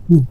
Hm.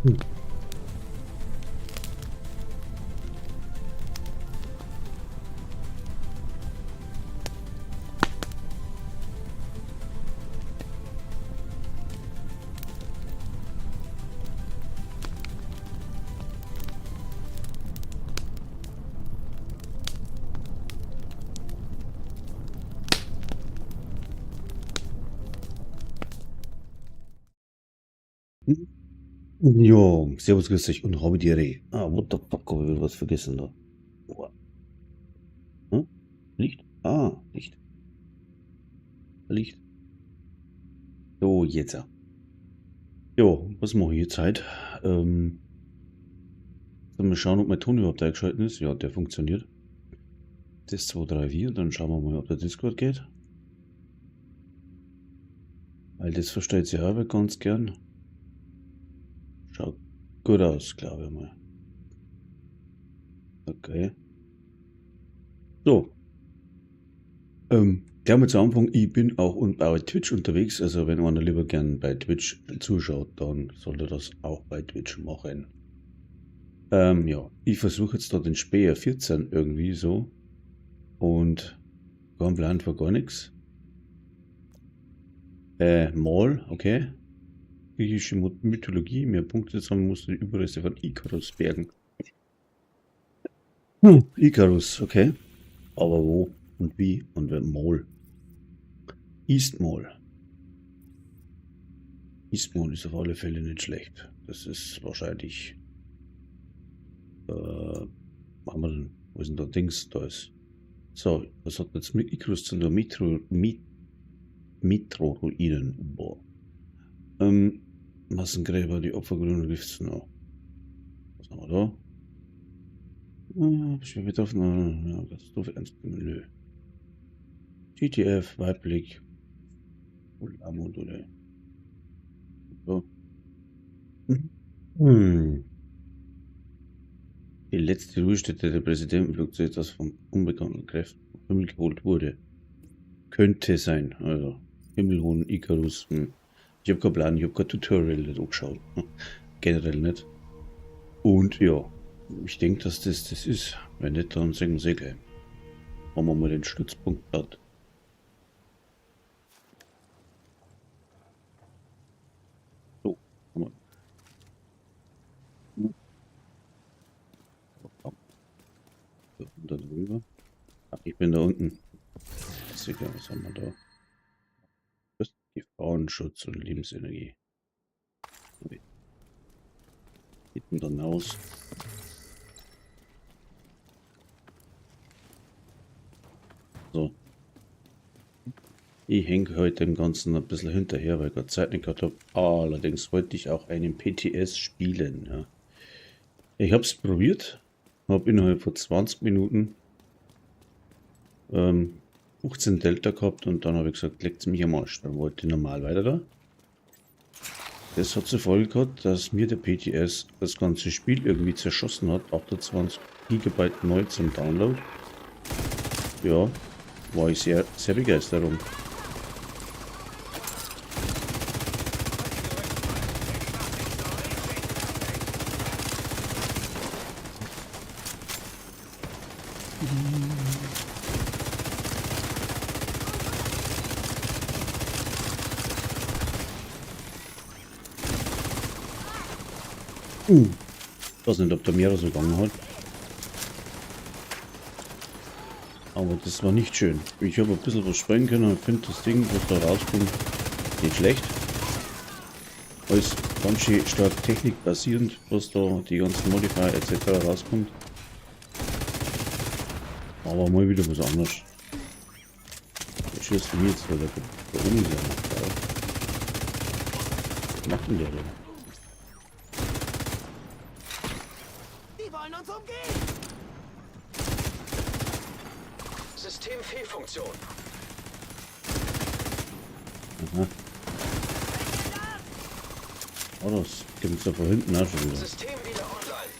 Hm. Jo, servus, grüß dich und Robby. What the fuck, hab ich wieder was vergessen da? What? Hm? Licht? Licht. Licht. So, jetzt. Jo, was mache ich jetzt halt? Sollen wir schauen, ob mein Ton überhaupt eingeschaltet ist? Ja, der funktioniert. Das 2, 3, 4 und dann schauen wir mal, ob der Discord geht. Weil das versteht sich auch ganz gern. Schaut gut aus, glaube ich mal. Okay. So. Gleich mal zu Anfang, ich bin auch bei Twitch unterwegs, also wenn einer lieber gern bei Twitch zuschaut, dann soll er das auch bei Twitch machen. Ja, ich versuche jetzt da den Speer 14 irgendwie so und kein Plan für gar nichts. Mal, okay. Griechische Mythologie, mehr Punkte sammeln musste die Überreste von Ikarus bergen. Ikarus, okay. Aber wo und wie und wer Mol? Eastmol. Eastmol ist auf alle Fälle nicht schlecht. Das ist wahrscheinlich. Machen wir denn? Wo ist denn da Dings? Da ist. So, was hat jetzt mit Icarus zu tun? Mitro-Ruinen. Boah. Massengräber, die Opfergründe gibt's noch. Was haben wir da? Schwer betroffen, ja, Katastrophe ernst nehmen, nö. GTF, weiblich. Polarmodule. So. Die letzte Ruhestätte der Präsidentenflugzeug, das von unbekannten Kräften vom Himmel geholt wurde. Könnte sein. Also, Himmelhohn, Icarus. Ich habe keinen Plan, ich habe kein Tutorial nicht angeschaut. Generell nicht. Und ja, ich denke, dass das ist. Wenn nicht, dann sagen wir gleich. Machen wir mal den Stützpunkt platt. So, haben wir. Und dann rüber. Ach, ich bin da unten. Sicher, was haben wir da? Gefahrenschutz und Lebensenergie. Hinten dann aus. So. Ich hänge heute dem Ganzen ein bisschen hinterher, weil ich gerade Zeit nicht gehabt habe. Allerdings wollte ich auch einen PTS spielen. Ja. Ich habe es probiert. Habe innerhalb von 20 Minuten 15 Delta gehabt und dann habe ich gesagt, leckt mich am Arsch. Dann wollte ich normal weiter da. Das hat zur Folge gehabt, dass mir der PTS das ganze Spiel irgendwie zerschossen hat. 28 GB neu zum Download. Ja, war ich sehr, sehr begeistert darum. Ich weiß nicht, ob der Meere so gegangen hat. Aber das war nicht schön. Ich habe ein bisschen was sprengen können und finde das Ding, was da rauskommt, nicht schlecht. Alles ganz schön stark technikbasierend, was da die ganzen Modifier etc. rauskommt. Aber mal wieder was anderes. Der schießt mir jetzt wieder der Uni macht. Was macht denn der denn? Uns umgehen. Systemfehlfunktion. Aha. Oh, das gibt es ja von hinten auch schon wieder. System wieder online.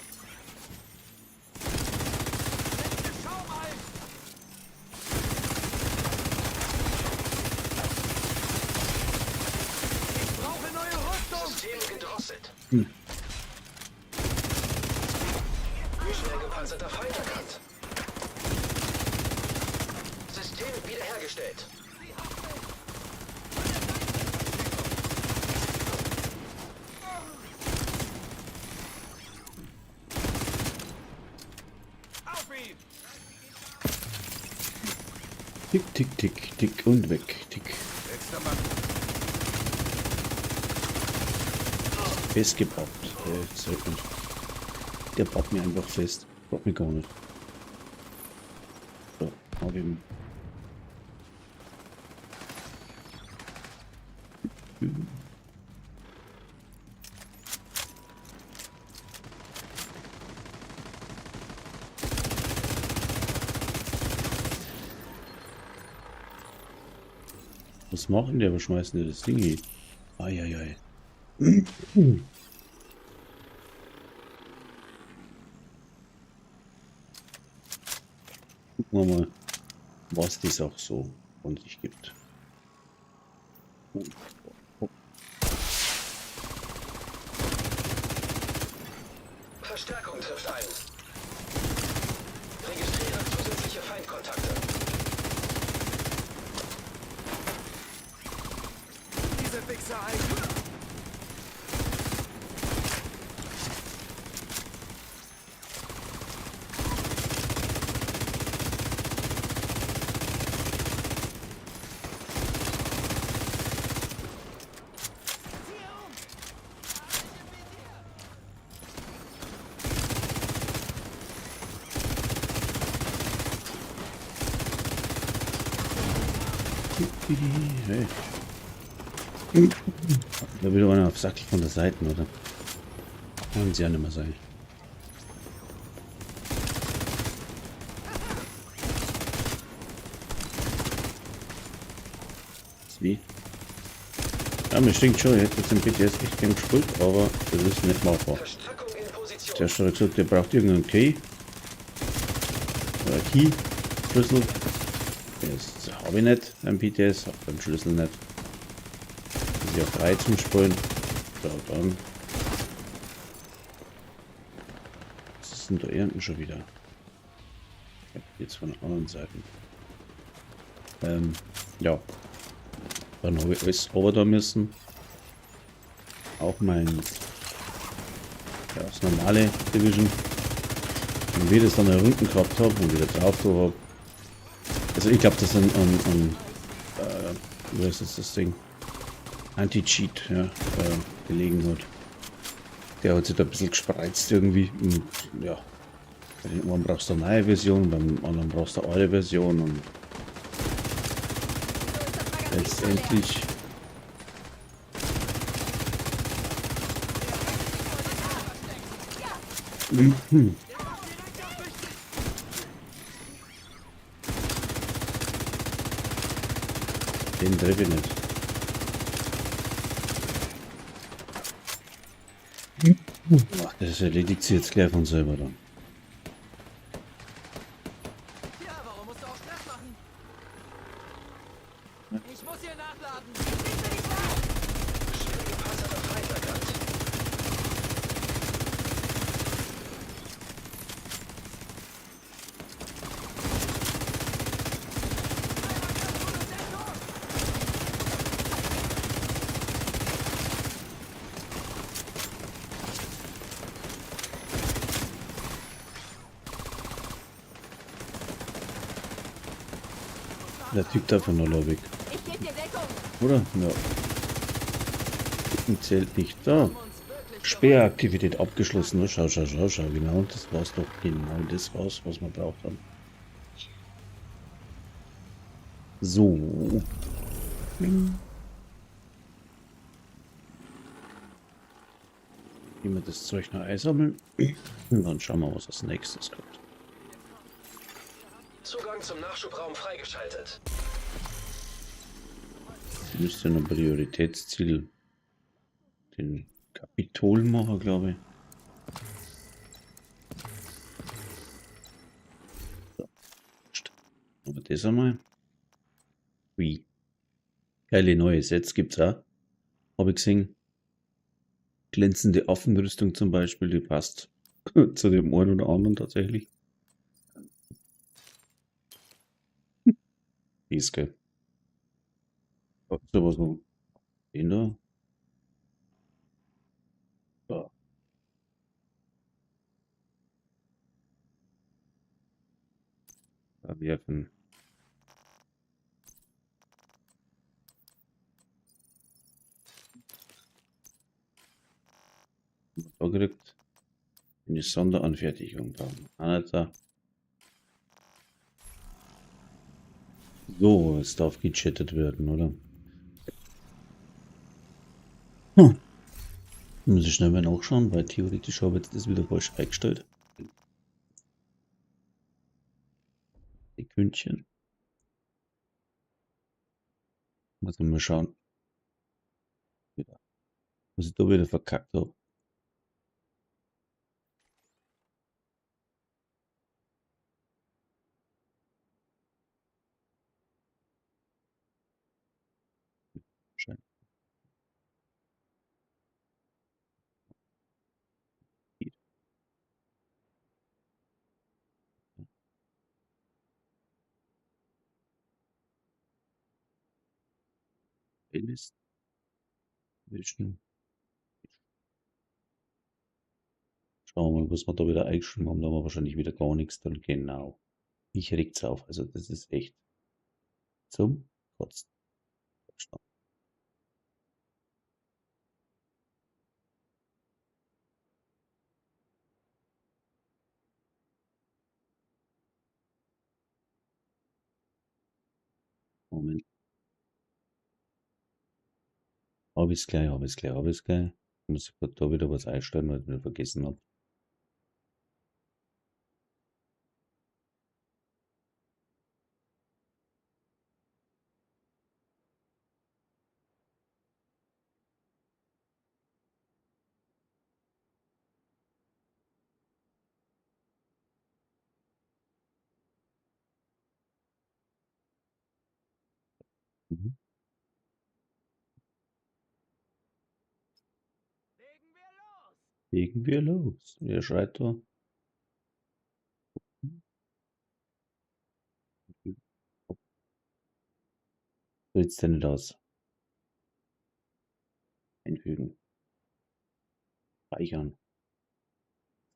Ich brauche neue Rüstung. System gedrosselt. Schnell gepanzerter Feind erkannt. System wiederhergestellt. Auf ihn! Tick, tick, tick, tick und weg. Tick. Festgepappt. Sehr gut. Der pappt mir einfach fest. Braucht mir gar nicht. So, habe ihn. Was machen die? Aber schmeißen die das Ding hin? Eieiei. Gucken wir mal, was das auch so von sich gibt. Verstärkung trifft ein. Registriere zusätzliche Feindkontakte. Diese Wichser ein. Hey. Da wieder einer auf Sackel von der Seite, oder? Kann sie ja nicht mehr sein. Wie? Ja, mir stinkt schon, ich hätte jetzt im BTS echt gern gespielt, aber das ist nicht machbar. Verstärkung in Position. Der hat schon gesagt, der braucht irgendeinen Key. Oder Key, Schlüssel. Das habe ich nicht beim BTS, habe beim Schlüssel nicht. Das ist ja frei zum Spielen. So, dann. Was ist denn da irgendwo schon wieder? Jetzt von der anderen Seite. Ja. Dann habe ich alles over da müssen. Auch mein ja, das normale Division. Und wie ich das dann errunden gehabt habe und wieder drauf da habe. Also ich glaube, das ist ein wie heißt das Ding? Anti-Cheat, ja, gelegen hat. Der hat sich da ein bisschen gespreizt irgendwie. Und ja, bei den einen brauchst du eine neue Version, beim anderen brauchst du eine alte Version und letztendlich den treffe ich nicht. Ach, das erledigt sich jetzt gleich von selber dann. Ja, warum musst du auch Stress machen? Ich muss hier nachladen. Schwierige Panzer der Feind erkannt. Der Typ da von der weg. Ich gebe dir Deckung. Oder? Ja. Zählt nicht da. Sperraktivität abgeschlossen. Ne? Schau, schau, schau, schau. Genau, das war's doch. Genau das war's, was wir braucht haben. So. Gehen wir das Zeug noch einsammeln. Und dann schauen wir, was als nächstes kommt. Zugang zum Nachschubraum freigeschaltet. Müsste ein Prioritätsziel den Kapitol machen, glaube ich. So. Aber das einmal. Wie? Geile neue Sets gibt's auch. Habe ich gesehen. Glänzende Affenrüstung zum Beispiel, die passt zu dem einen oder anderen tatsächlich. Die ist geil. Was ist aber so. Den da. Da. Da werfen. Da gekriegt. Eine Sonderanfertigung brauchen. Alter. So, es darf gechattet werden, oder? Muss ich schnell mal nachschauen, weil theoretisch habe ich jetzt das wieder falsch eingestellt. Sekündchen. Muss ich mal schauen, was ich da wieder verkackt habe. Scheint. Playlist. Wischen. Schauen wir mal, was wir da wieder eingeschrieben haben. Da haben wir wahrscheinlich wieder gar nichts drin. Genau. Ich reg's auf. Also das ist echt zum Kotzen. Moment. Hab ich's gleich, hab ich's gleich, hab ich's gleich. Muss ich grad da wieder was einstellen, weil ich wieder vergessen hab. Mhm. Legen wir los! Legen wir los. Wer schreit da? Willst du nicht aus? Einfügen. Speichern.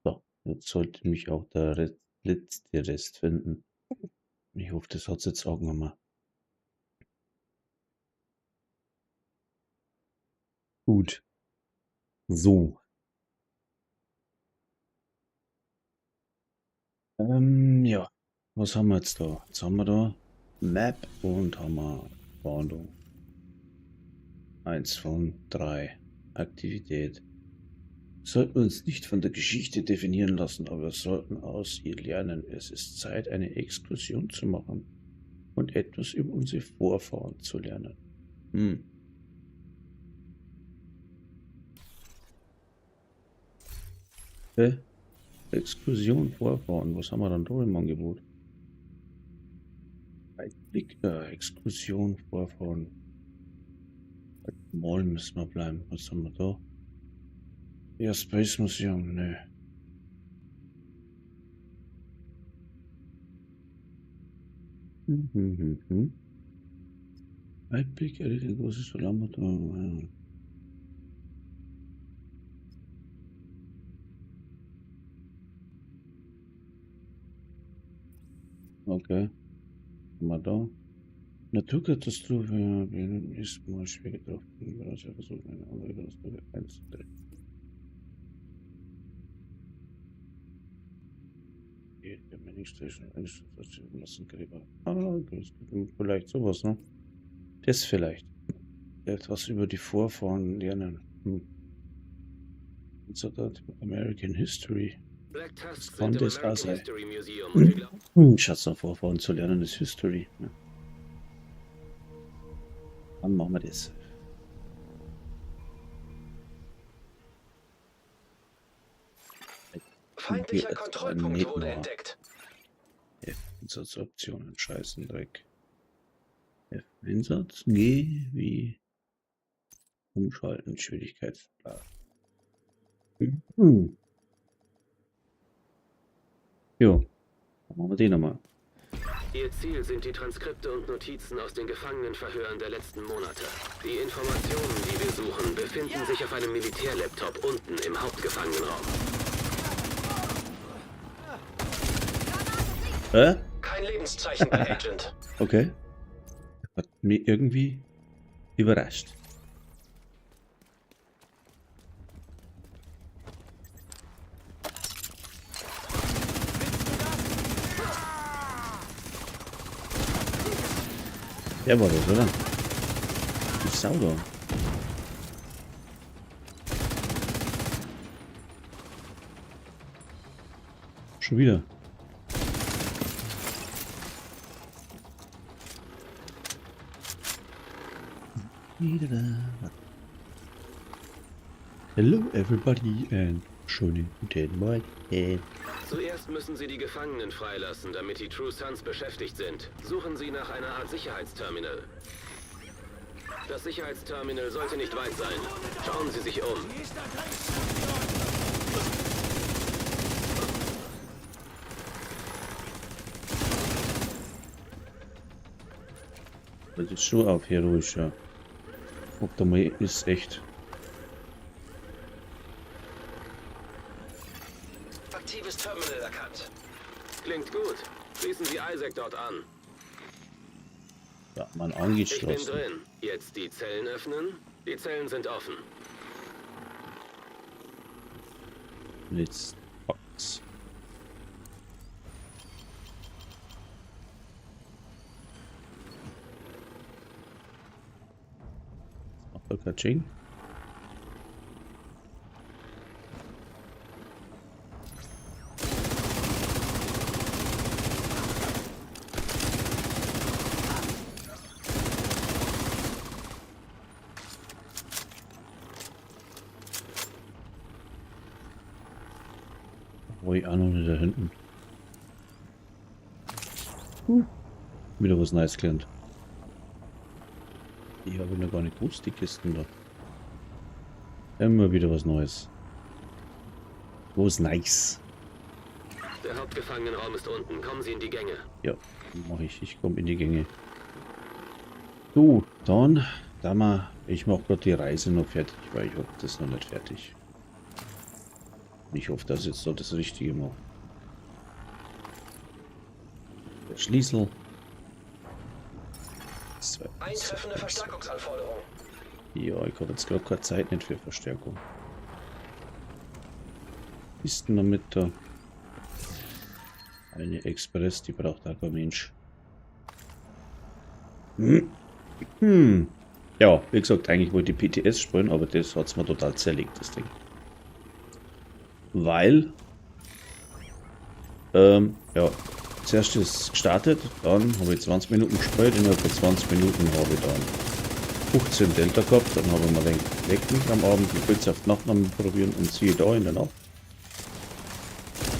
So, jetzt sollte mich auch der letzte Rest finden. Ich hoffe, das hat's jetzt auch nochmal. Gut. So. Ja. Was haben wir jetzt da? Jetzt haben wir da Map und haben wir Fahndung. 1 von 3. Aktivität. Sollten wir uns nicht von der Geschichte definieren lassen, aber wir sollten aus ihr lernen. Es ist Zeit, eine Exkursion zu machen und etwas über unsere Vorfahren zu lernen. Exkursion, Vorfahren, was haben wir dann da im Angebot? Blick, Exkursion, Vorfahren. Mall müssen wir bleiben. Was haben wir da? Ja, Space Museum, ne. Weitblick, ein großes Lammet. Okay, haben wir da. Naturkatastrophe, ist mal schwer getroffen. Also versuchen eine andere Katastrophe einzudrehen. Der Manningstation, Massengräber. Vielleicht sowas, ne? Das vielleicht. Etwas über die Vorfahren lernen. Sogar American History. Black Tusks Kann sind im das auch American sein? History Museum und wir glauben, Schatz, noch Vorfahren zu lernen ist History. Ne? Dann machen wir das. Feindlicher Kontrollpunkt wurde entdeckt. Einsatzoptionen, Scheißendreck. Einsatz, G wie umschalten, Schwierigkeitsgrad. Jo, dann machen wir den nochmal. Ihr Ziel sind die Transkripte und Notizen aus den Gefangenenverhören der letzten Monate. Die Informationen, die wir suchen, befinden sich auf einem Militärlaptop unten im Hauptgefangenenraum. Kein Lebenszeichen bei Agent. Okay. Hat mich irgendwie überrascht. Der war das, oder? Die Sau da. Schon wieder. Hello everybody and schönen guten Morgen. Zuerst müssen Sie die Gefangenen freilassen, damit die True Sons beschäftigt sind. Suchen Sie nach einer Art Sicherheitsterminal. Das Sicherheitsterminal sollte nicht weit sein. Schauen Sie sich um. Das ist schon auf heroischer. Ob da mal ist echt. Aktives Terminal erkannt. Klingt gut. Schließen Sie Isaac dort an. Ja, man Ich bin angeschlossen. drin. Jetzt die Zellen öffnen. Die Zellen sind offen. Let's box. Katsching. Wo ich auch noch nicht da hinten. Wieder was Neues gelernt. Die habe ich noch gar nicht gewusst, die Kisten da. Immer wieder was Neues. Was nice. Der Hauptgefangenenraum ist unten. Kommen Sie in die Gänge. Ja, mache ich. Ich komme in die Gänge. So, dann, ich mache gerade die Reise noch fertig, weil ich habe das noch nicht fertig. Ich hoffe, dass ich jetzt so das Richtige mache. Der Schlüssel. Eintreffende Verstärkungsanforderung. Ja, ich habe jetzt gerade keine Zeit nicht für Verstärkung. Kisten damit da. Eine Express, die braucht aber ein Mensch. Ja, wie gesagt, eigentlich wollte ich PTS spielen, aber das hat es mir total zerlegt, das Ding. Weil, ja, zuerst ist es gestartet, dann habe ich 20 Minuten gespielt, innerhalb von 20 Minuten habe ich dann 15 Delta gehabt, dann habe ich mir den weg am Abend die Pilze Nachtnamen probieren und siehe da in der Nacht.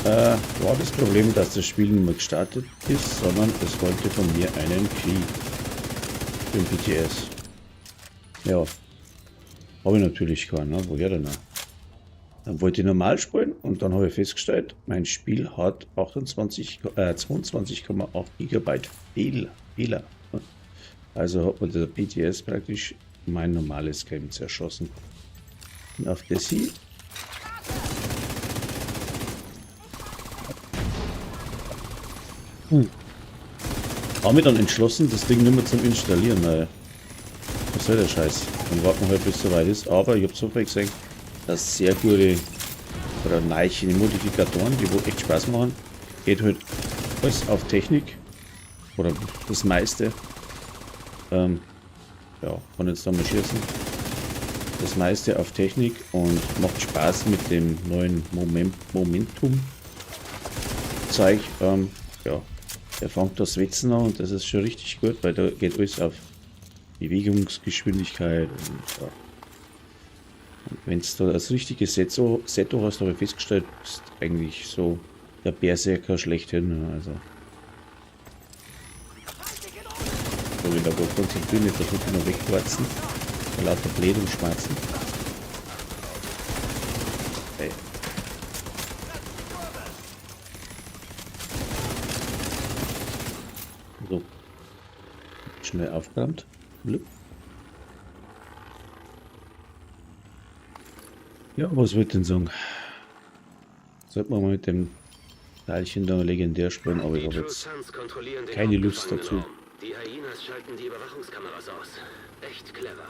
War das Problem, dass das Spiel nicht mehr gestartet ist, sondern es wollte von mir einen Key im PTS. Ja, habe ich natürlich keinen, ne? Woher denn? Dann wollte ich normal spielen und dann habe ich festgestellt, mein Spiel hat 22,8 GB Fehler. Also hat mir der PTS praktisch mein normales Game zerschossen. Und auf das hier habe ich dann entschlossen, das Ding nicht mehr zum Installieren, weil was soll der Scheiß? Dann warten wir halt bis es soweit ist. Aber ich habe so viel gesehen, dass sehr gute oder neue Modifikatoren, die wo echt Spaß machen, geht halt alles auf Technik oder das meiste. Ja, kann jetzt da mal schießen. Das meiste auf Technik und macht Spaß mit dem neuen Momentum-Zeug. Ja, der fängt das Schwitzen an und das ist schon richtig gut, weil da geht alles auf Bewegungsgeschwindigkeit und ja. Wenn du das richtige Setto hast, habe ich festgestellt, ist eigentlich so der Berserker schlechthin. Also, so wie da wo konzentrieren, nicht versuche ich noch wegquarzen. Lauter Bläh und Schmerzen. Hey. So. Schnell aufgeräumt. Blub. Ja, was wollte ich denn sagen? Sollte man mal mit dem Teilchen da legendär spielen, aber ich habe jetzt keine Lust dazu. Die Hyenas schalten die Überwachungskameras aus. Echt clever.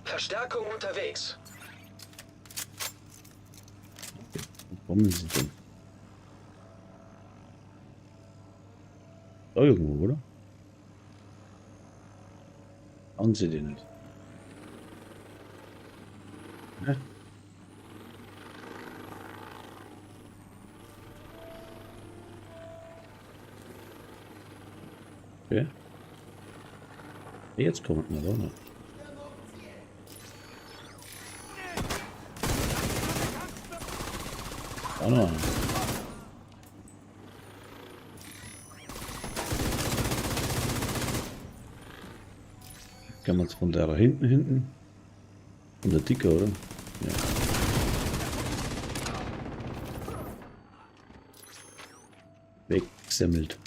Verstärkung unterwegs. Wo kommen sie denn? Da irgendwo, oder? Haben sie den nicht? Ja. Okay. Jetzt kommt man da noch. Auch noch einer. Kann man es von der hinten? Von der Dicke, oder? Ja. Weggesammelt.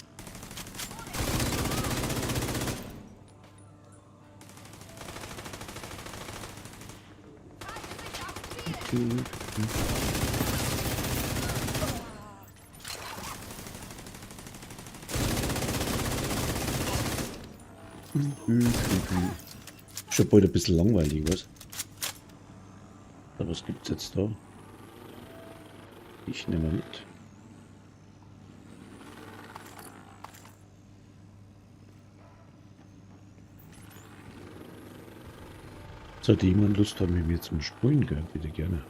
Schon bald ein bisschen langweilig, was? Aber was gibt's jetzt da? Ich nehme mit. Sollte jemand Lust haben, mit mir zum Sprühen, gell? Bitte gerne.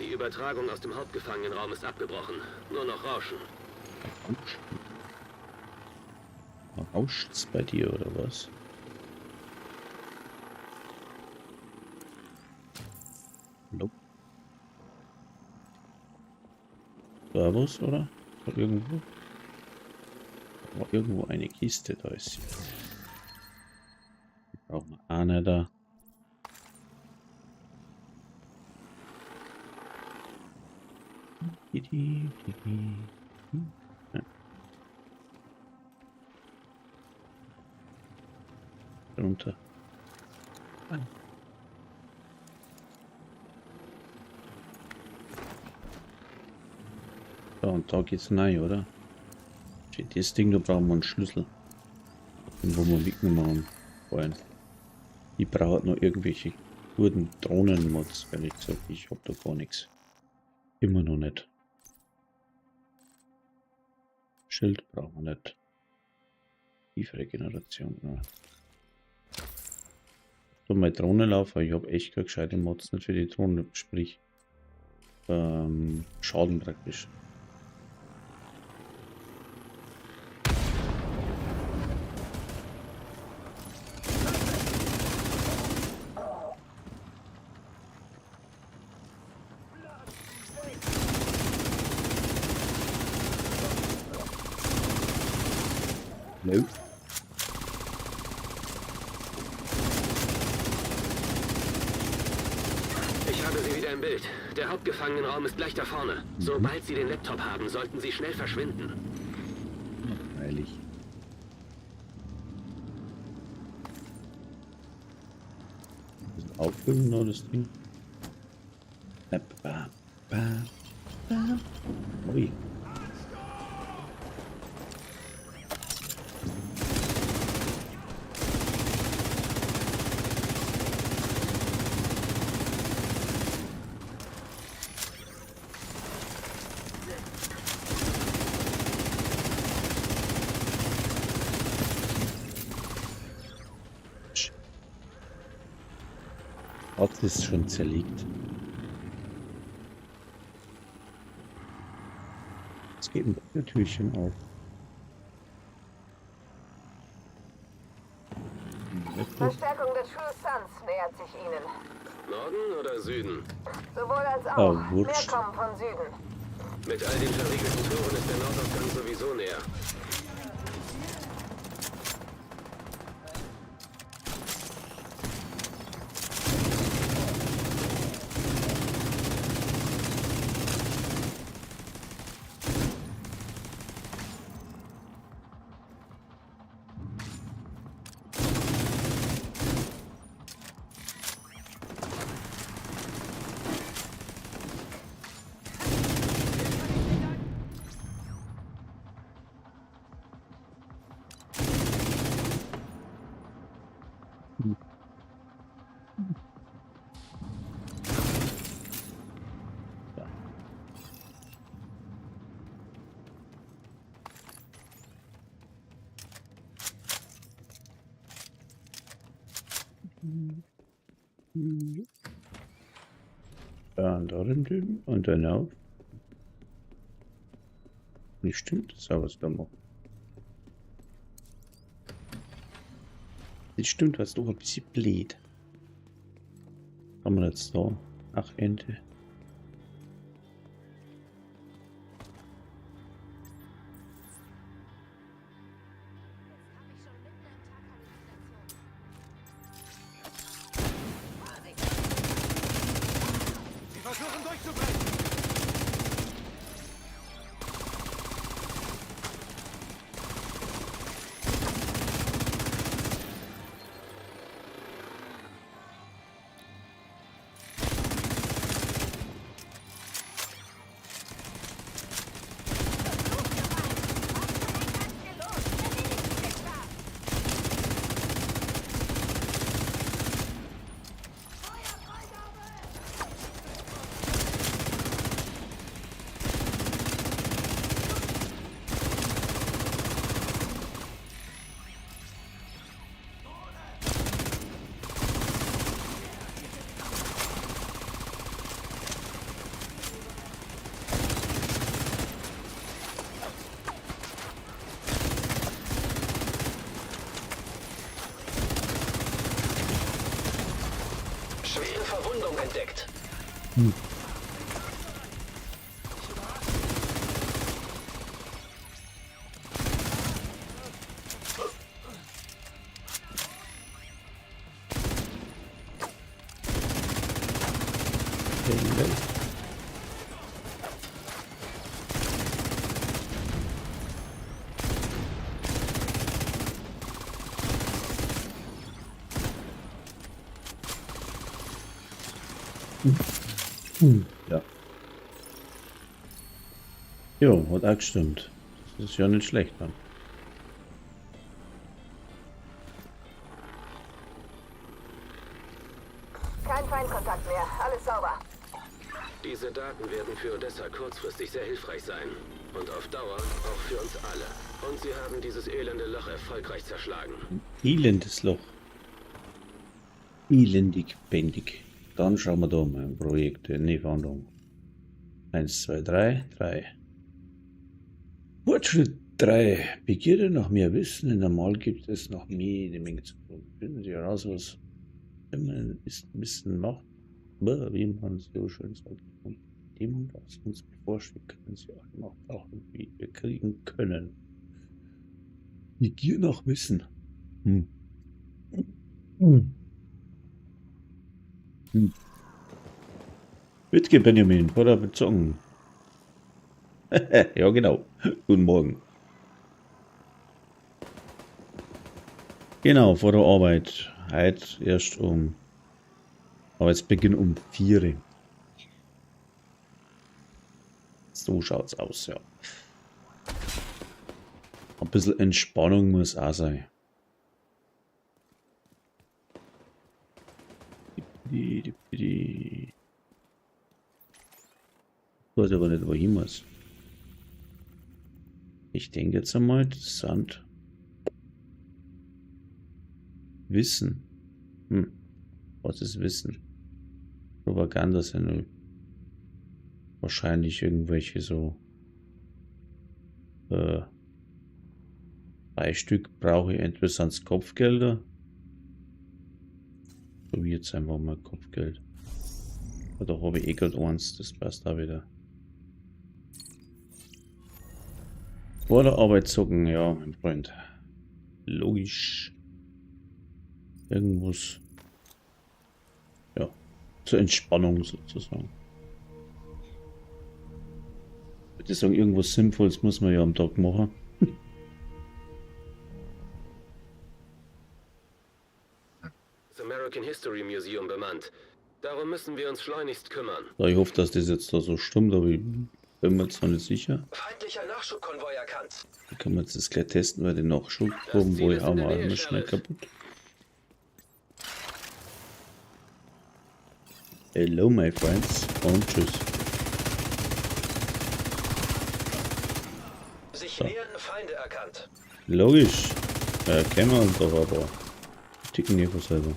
Die Übertragung aus dem Hauptgefangenenraum ist abgebrochen. Nur noch Rauschen. Rauscht's bei dir oder was? Hallo? Da was, oder? War irgendwo? War irgendwo eine Kiste, da ist sie. Die brauchen wir auch nicht da. Ja. Runter. So, und da geht's rein, oder? Steht das Ding, da brauchen wir einen Schlüssel. Den wo wir mitgenommen haben wollen. Ich brauche noch irgendwelche guten Drohnenmods, weil ich gesagt, ich hab da gar nichts. Immer noch nicht. Schild brauchen wir nicht. Tiefregeneration. Ja. So, meine Drohne laufen. Ich habe echt keine gescheite Mods nicht für die Drohne, sprich Schaden praktisch. Nope. Ich habe Sie wieder im Bild. Der Hauptgefangenenraum ist gleich da vorne. Sobald Sie den Laptop haben, sollten Sie schnell verschwinden. Freilich. Das auffüllen noch das Ding. Ui. Ort ist schon zerlegt. Es geht ein Türchen auf. Verstärkung der True Sons nähert sich Ihnen. Norden oder Süden? Sowohl als auch. Mehr wurscht. kommen von Süden. Mit all den verriegelten Toren ist der Nordausgang sowieso näher. Ja, und da drüben und dann auf. Nicht stimmt, das ist was da macht. Das stimmt, was doch ein bisschen blöd. Haben wir jetzt da? Ach, Ente. Versuchen durchzubrechen! Verwundung entdeckt. Ja. Jo, hat auch gestimmt. Das ist ja nicht schlecht dann. Kein Feindkontakt mehr. Alles sauber. Diese Daten werden für Odessa kurzfristig sehr hilfreich sein. Und auf Dauer auch für uns alle. Und sie haben dieses elende Loch erfolgreich zerschlagen. Elendes Loch. Elendig, bändig. Dann schauen wir da mal Projekte, ne, Verhandlung. 1, 2, 3, 3. Fortschritt 3. Begierde nach mehr Wissen. Normal gibt es noch mehr, eine Menge zu tun. Finden Sie heraus, was immer ist Wissen macht. Wie man so schön sagt. Und dem, was uns bevorsteht, können Sie auch noch brauchen, wie wir kriegen können. Begier nach Wissen. Wittke Benjamin, vor der Bezogen. Ja, genau. Guten Morgen. Genau, vor der Arbeit. Heute erst Arbeitsbeginn um 4 Uhr. So schaut's aus, ja. Ein bisschen Entspannung muss auch sein. Ich weiß aber nicht, wohin muss. Ich denke jetzt einmal, interessant. Wissen. Was ist Wissen? Propaganda-Sendung. Wahrscheinlich irgendwelche so 3 Stück brauche ich interessant Kopfgelder. So wie jetzt einfach mal Kopfgeld. Oder habe ich eh gerade eins, das passt da wieder. Vor der Arbeit zocken, ja, mein Freund. Logisch. Irgendwas. Ja, zur Entspannung sozusagen. Ich würde sagen, irgendwas Sinnvolles muss man ja am Tag machen. Das American History Museum bemannt. Darum müssen wir uns schleunigst kümmern. Ja, ich hoffe, dass das jetzt da so stimmt, aber ich bin mir jetzt noch nicht sicher. Feindlicher Nachschubkonvoi erkannt. Da kann man jetzt das gleich testen, weil den Nachschubkonvoi auch mal immer schnell kaputt. Hello, my friends. Und tschüss. Sich nähernde Feinde erkannt. Logisch. Kennen wir uns doch aber. Ticken hier selber.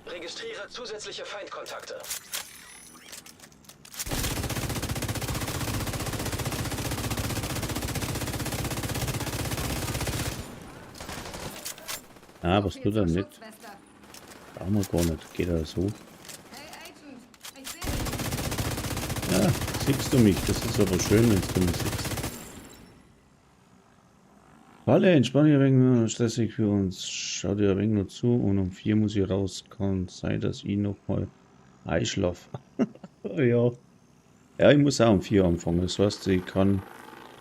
Registriere zusätzliche Feindkontakte. Ah, was tut er nicht? Brauchen wir gar nicht. Geht er so? Ja, siehst du mich? Das ist aber schön, wenn du mich siehst. Alle entspann dich ein wenig, stressig für uns. Schau dir ein wenig nur zu und um 4 muss ich raus. Kann sein, dass ich nochmal einschlafe. Ja. Ja, ich muss auch um 4 anfangen. Das heißt, ich kann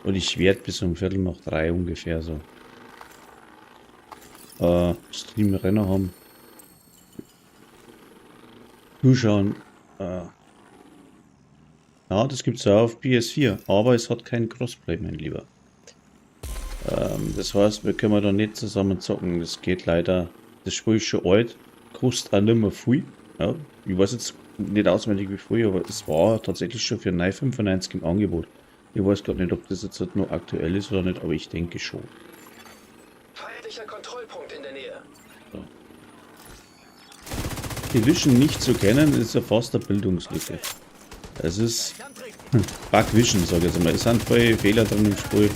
und ich werde bis um 2:45 ungefähr so Stream-Renner haben. Zuschauen. Ja, das gibt es auch auf PS4, aber es hat kein Crossplay, mein Lieber. Das heißt, wir können da nicht zusammen zocken. Das geht leider. Das Spiel ist schon alt, kostet auch nicht mehr viel. Ja, ich weiß jetzt nicht auswendig wie viel, aber es war tatsächlich schon für 9,95 im Angebot. Ich weiß gerade nicht, ob das jetzt halt noch aktuell ist oder nicht, aber ich denke schon. Feindlicher Kontrollpunkt in der Nähe. So. Division nicht zu kennen, ist ja fast eine Bildungslücke. Es ist Bugvision, sage ich jetzt mal. Es sind voll Fehler drin im Spiel.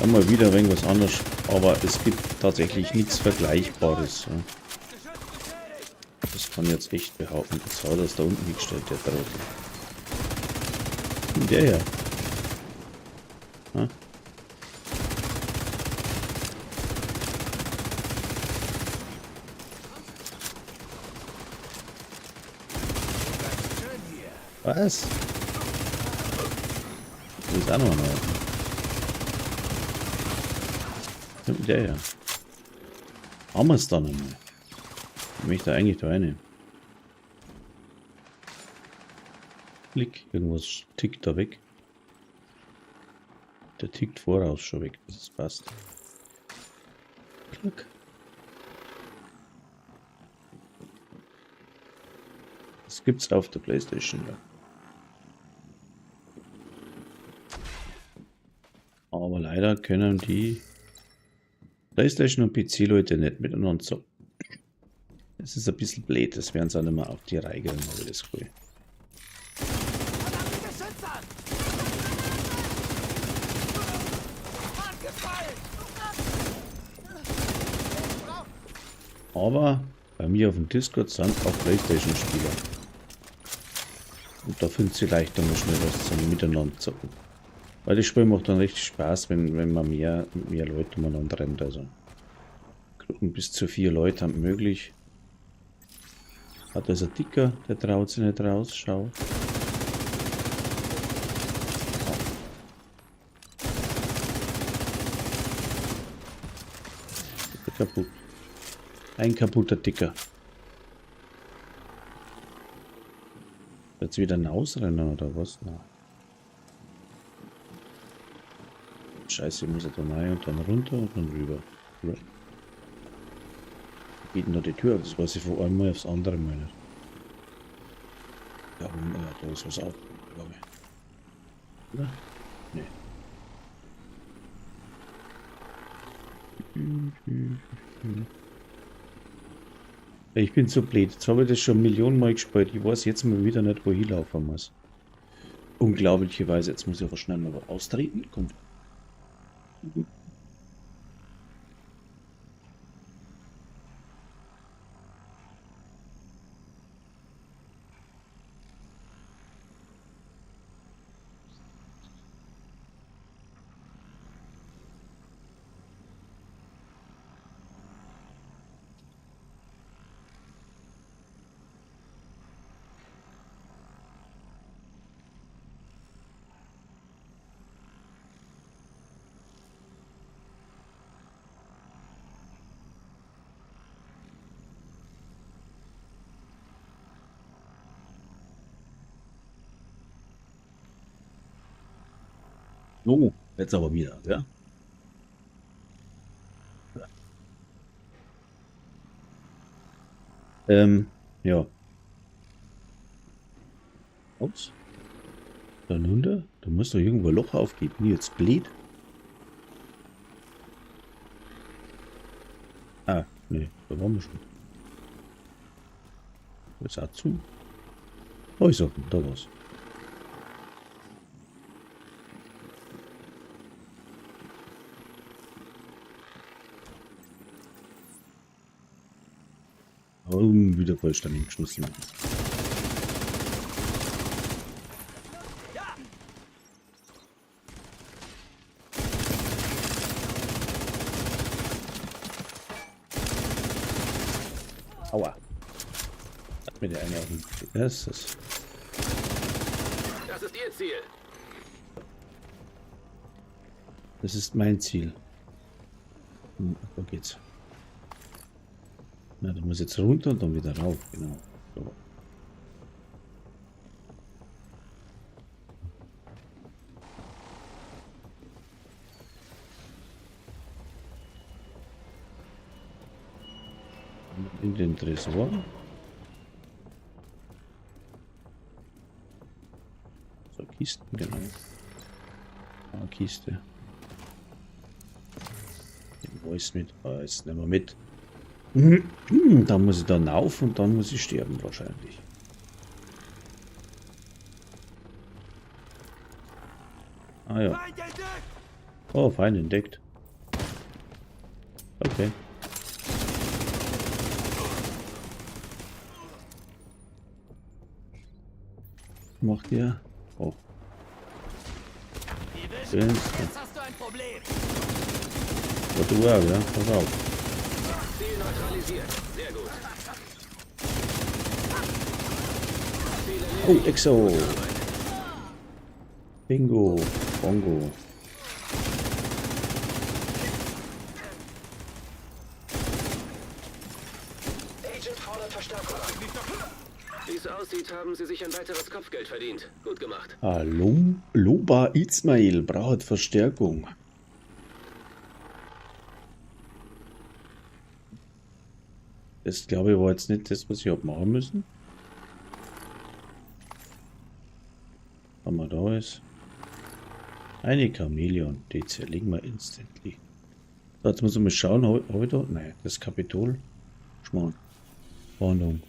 Einmal wieder ein wenig was anderes, aber es gibt tatsächlich nichts Vergleichbares. Ja. Das kann ich jetzt echt behaupten. Das hat das da unten hingestellt, der Trottel. Der ja. Ja. Was? Das ist auch noch einer. Der ja. Haben wir es dann einmal. Ich möchte eigentlich da rein. Klick, irgendwas tickt da weg. Der tickt voraus schon weg, das passt. Klick. Das gibt's auf der PlayStation, ja. Aber leider können die PlayStation und PC-Leute nicht miteinander zocken. Das ist ein bisschen blöd, das werden sie auch nicht mehr auf die Reihe kriegen, aber das cool. Aber bei mir auf dem Discord sind auch PlayStation-Spieler. Und da findet sie leicht einmal schnell was zum Miteinander zocken. Weil das Spiel macht dann richtig Spaß, wenn man mehr Leute umeinander rennt. Also Gruppen bis zu 4 Leute haben möglich. Hat also Dicker, der traut sich nicht raus, schau. Kaputt. Ein kaputter Dicker. Jetzt wieder hinausrennen oder was? Na. Scheiße, ich muss da rein und dann runter und dann rüber. Oder? Geht nur die Tür auf, das weiß ich von einmal aufs andere Mal nicht. Ja, da ist was auf, glaube ich. Oder? Nee. Ich bin so blöd. Jetzt habe ich das schon Millionen Mal gespielt. Ich weiß jetzt mal wieder nicht, wo ich laufen muss. Unglaublicherweise, jetzt muss ich aber schnell mal austreten. Kommt. So, jetzt aber wieder, ja? Ja. Ups. Dann runter. Da muss doch irgendwo ein Loch aufgehen. Wie jetzt blöd. Ah, nee, da waren wir schon. Das ist auch zu. Oh, ich sag, da war's. Wieder vollständig geschlossen. Aua. Hat mir der eine auf den Das ist Ihr Ziel. Das ist mein Ziel. Da geht's. Na, da muss jetzt runter und dann wieder rauf, genau. So. In den Tresor. So, Kisten, genau. Ah, Kiste. Den Voice mit. Ah, jetzt nehmen wir mit. Dann muss ich dann auf und dann muss ich sterben wahrscheinlich. Ah ja. Oh, Feind entdeckt. Okay. Macht ihr? Oh. Jetzt hast du ein Problem. du auch, ja? Pass auf. Ziel neutralisiert. Sehr gut. Ziel erledigt. Oh, Exo. Bingo. Bongo. Agent fordert Verstärkung an. Wie es aussieht, haben Sie sich ein weiteres Kopfgeld verdient. Gut gemacht. Hallo, Loba Ismail braucht Verstärkung. Das glaube ich war jetzt nicht das, was ich hab machen müssen. Was wir da ist. Eine Chamäleon, die zerlegen wir instantly. So, jetzt muss ich mal schauen, habe ich da? Nein, das Kapitol. Schmarrn. Warnung.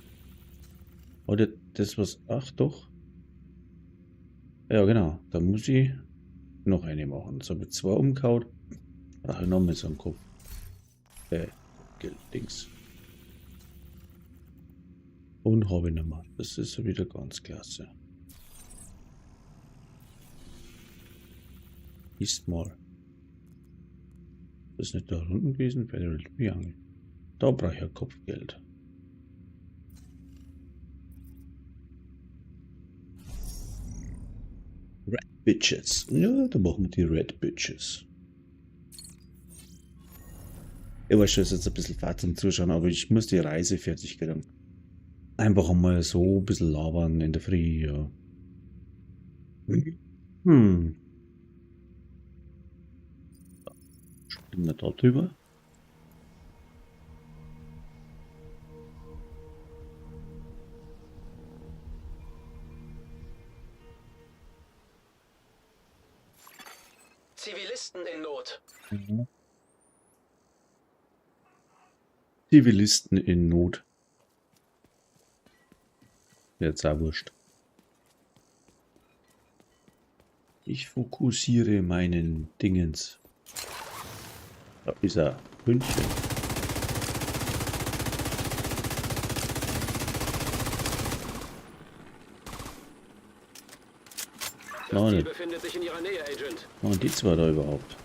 Oder das was. Ach doch. Ja genau, da muss ich noch eine machen. So mit 2 umgehauen. Brauche ich noch mal so einen Kopf. Dings. Und habe ich nicht mehr. Das ist wieder ganz klasse. Ist mal. Das ist nicht da unten gewesen. Federal Triangle. Da brauche ich ja Kopfgeld. Red Bitches. Ja, da machen wir die Red Bitches. Ich weiß schon, es ist jetzt ein bisschen Fahrt zum Zuschauen, aber ich muss die Reise fertig kriegen. Einfach einmal so ein bisschen labern in der Früh, ja. Springen wir da drüber. Zivilisten in Not. Zivilisten in Not. Jetzt auch wurscht. Ich fokussiere meinen Dingens. Da ist er. Hündchen. Das Nein. Ziel befindet sich in Ihrer Nähe, Agent. Machen die zwei da überhaupt?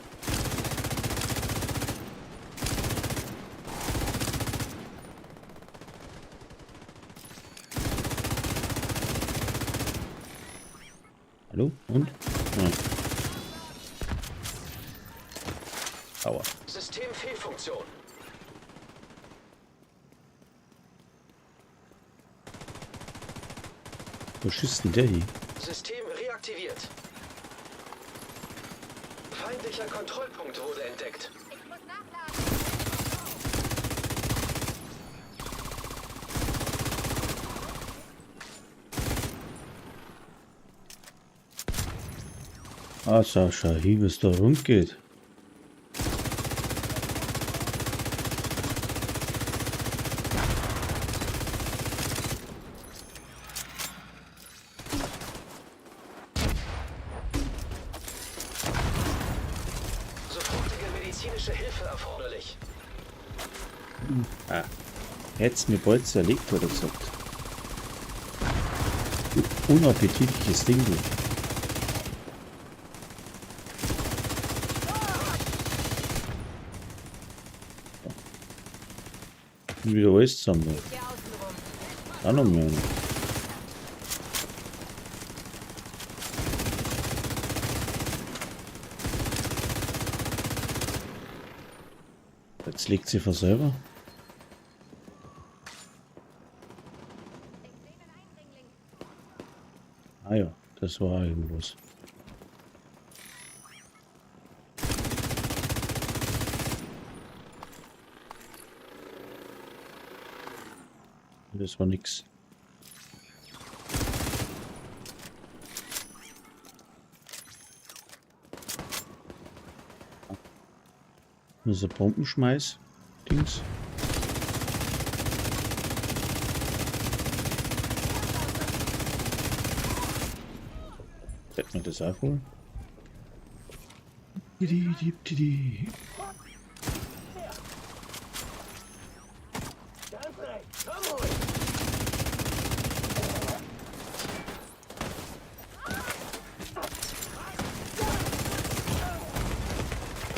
Hallo? Und? Ja. Aua. Systemfehlfunktion. Wo schießt denn der hier? System reaktiviert. Feindlicher Kontrollpunkt wurde entdeckt. Ich muss nachladen. Ah, Sascha, wie es da rund geht. Sofortige medizinische Hilfe erforderlich. Hätt's mir bald zerlegt, hat er gesagt. Du unappetitliches Ding, du. Und wieder alles zusammen. Hier außenrum. Auch noch mehr. Jetzt legt sie von selber. Ich sehe einen Eindringling. Ah ja, das war irgendwas. Das war nix. Das ist ein Bombenschmeiß-Dings. Hätten wir das auch holen? Didi.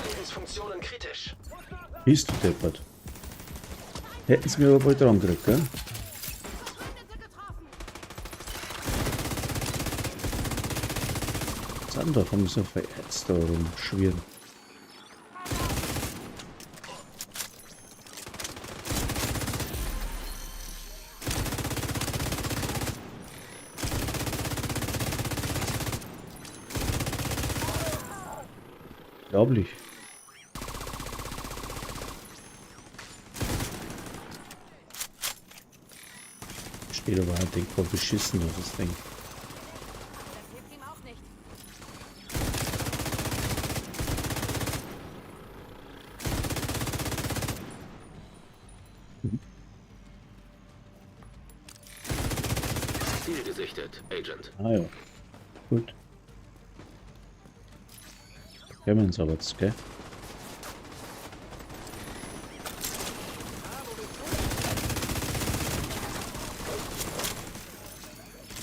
Lebensfunktionen kritisch. Bist du deppert? Hätten sie mir aber bald dran gekriegt, gell? Sandorf haben so verätzt da rumschwirren. Unglaublich. Steht aber halt voll beschissen auf das Ding. Das hilft ihm auch nicht. Ziel gesichtet, Agent. Ah ja. Gut. Kennen wir uns aber jetzt, gell?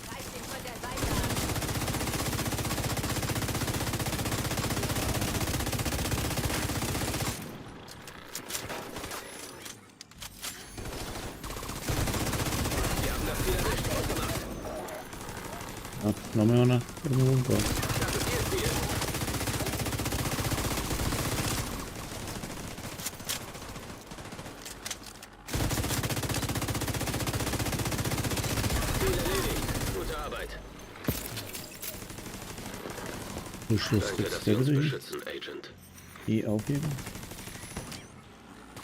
Greif ihn von der Seite an. Wir haben das Ziel erwischt. Ausgemacht. Ah, noch mehr einer. Irgendwo runter. Das ist Ihr Ziel. Ziel erledigt. Gute Arbeit. Du Schluss Danke, jetzt dass Sie der uns wieder beschützen, Agent. die aufheben.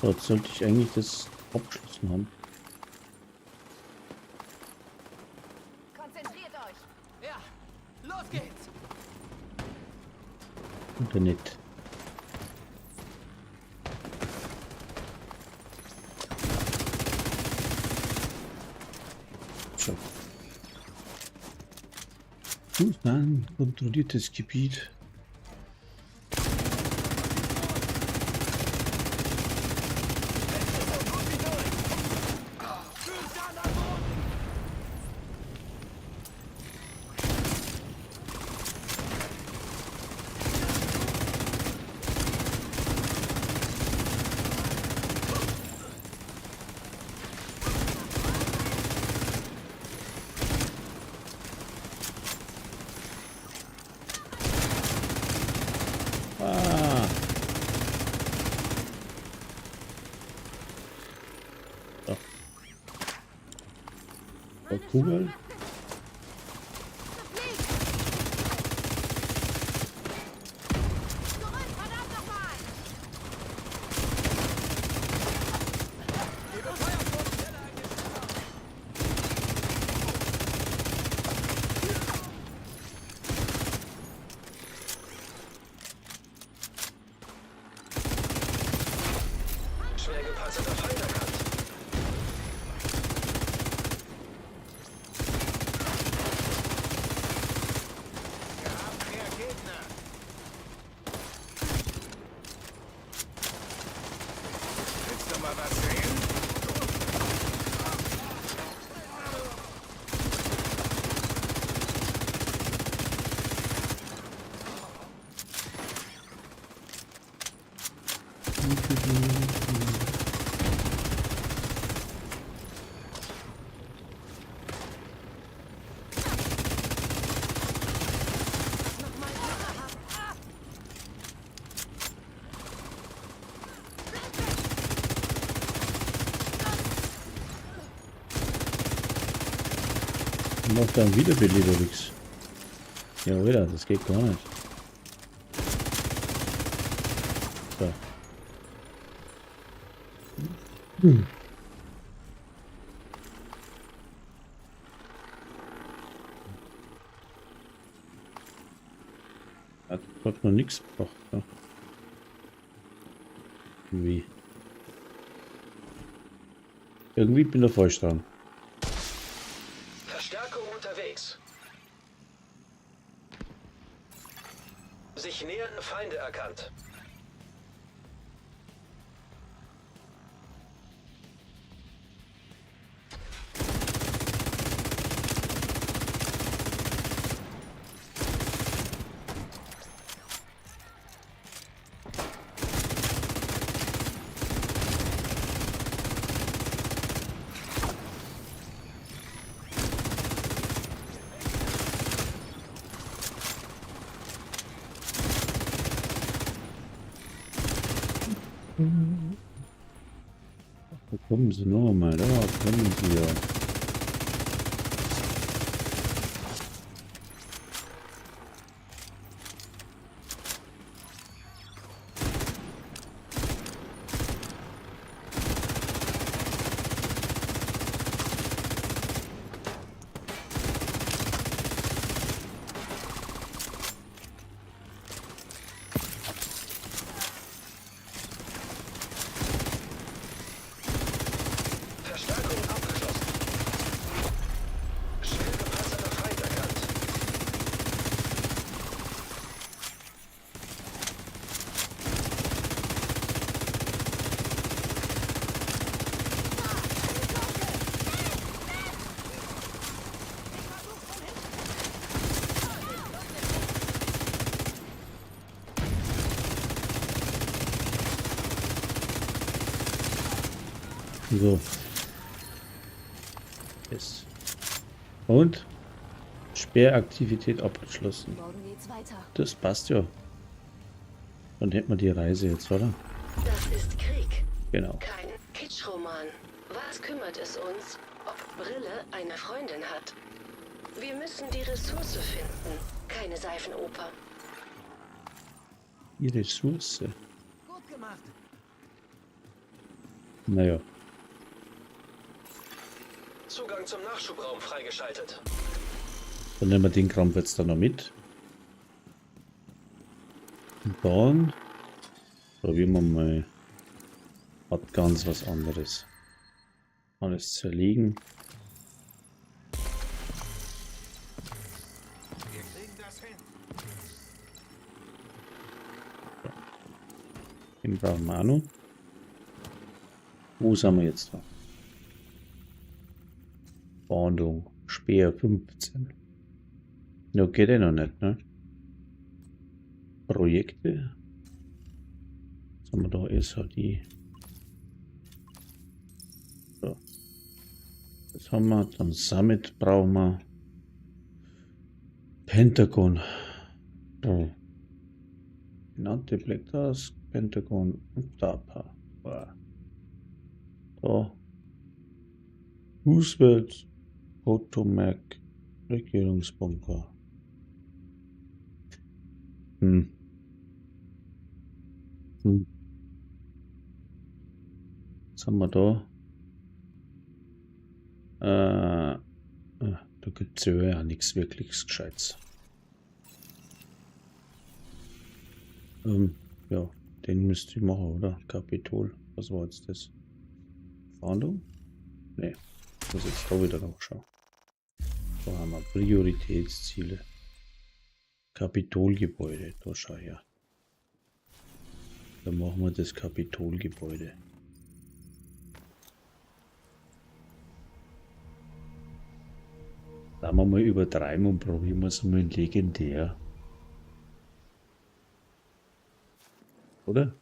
Dort sollte ich eigentlich das abgeschlossen haben. Konzentriert euch. Ja, los geht's. Oder nicht. So. Gut, dann kontrolliertes Gebiet. Ah. So. Der Kugel. Zurück, verdammt nochmal. Schwer gepanzerter Feind erkannt. Wir haben mehr Gegner. Willst du mal was sehen? Macht dann Wiederbelebungs. Ja, wieder, das geht gar nicht. So. Hat noch nichts gebracht. Ja. Wie? Irgendwie bin ich falsch dran. Verstärkung unterwegs. Sich nähernde Feinde erkannt. Da kommen sie noch mal, da kommen sie ja. Verstärkung abgeschlossen. Schwer gepanzerter Feind erkannt. So. Yes. Und? Sperraktivität abgeschlossen. Morgen geht's weiter. Das passt ja. Dann hätten wir die Reise jetzt, oder? Das ist Krieg, Genau. kein Kitschroman. Was kümmert es uns, ob Brille eine Freundin hat? Wir müssen die Ressource finden, keine Seifenoper. Die Ressource. Gut gemacht. Naja. Zugang zum Nachschubraum freigeschaltet. Dann nehmen wir den Kram jetzt dann noch mit. Und dann probieren wir mal was ganz was anderes. Alles zerlegen. Wir kriegen das hin. Den brauchen wir auch noch. Wo sind wir jetzt da? Fahndung. Speer 15. Ja, geht ja noch nicht, ne? Projekte. Was haben wir da? SHD. So. Das haben wir. Dann Summit brauchen wir. Pentagon. Oh. Genannte Black Task, Pentagon und DARPA. Wow. Da. Roosevelt, Potomac, Regierungsbunker. Was haben wir da? Da gibt es ja nichts wirklich Gescheites. Ja, den müsste ich machen, oder? Kapitol. Was war jetzt das? Fahndung? Ne, muss jetzt da wieder nachschauen. Da haben wir Prioritätsziele. Kapitolgebäude, da schau her. Dann machen wir das Kapitolgebäude. Da wir mal übertreiben und probieren wir es mal in legendär. Oder?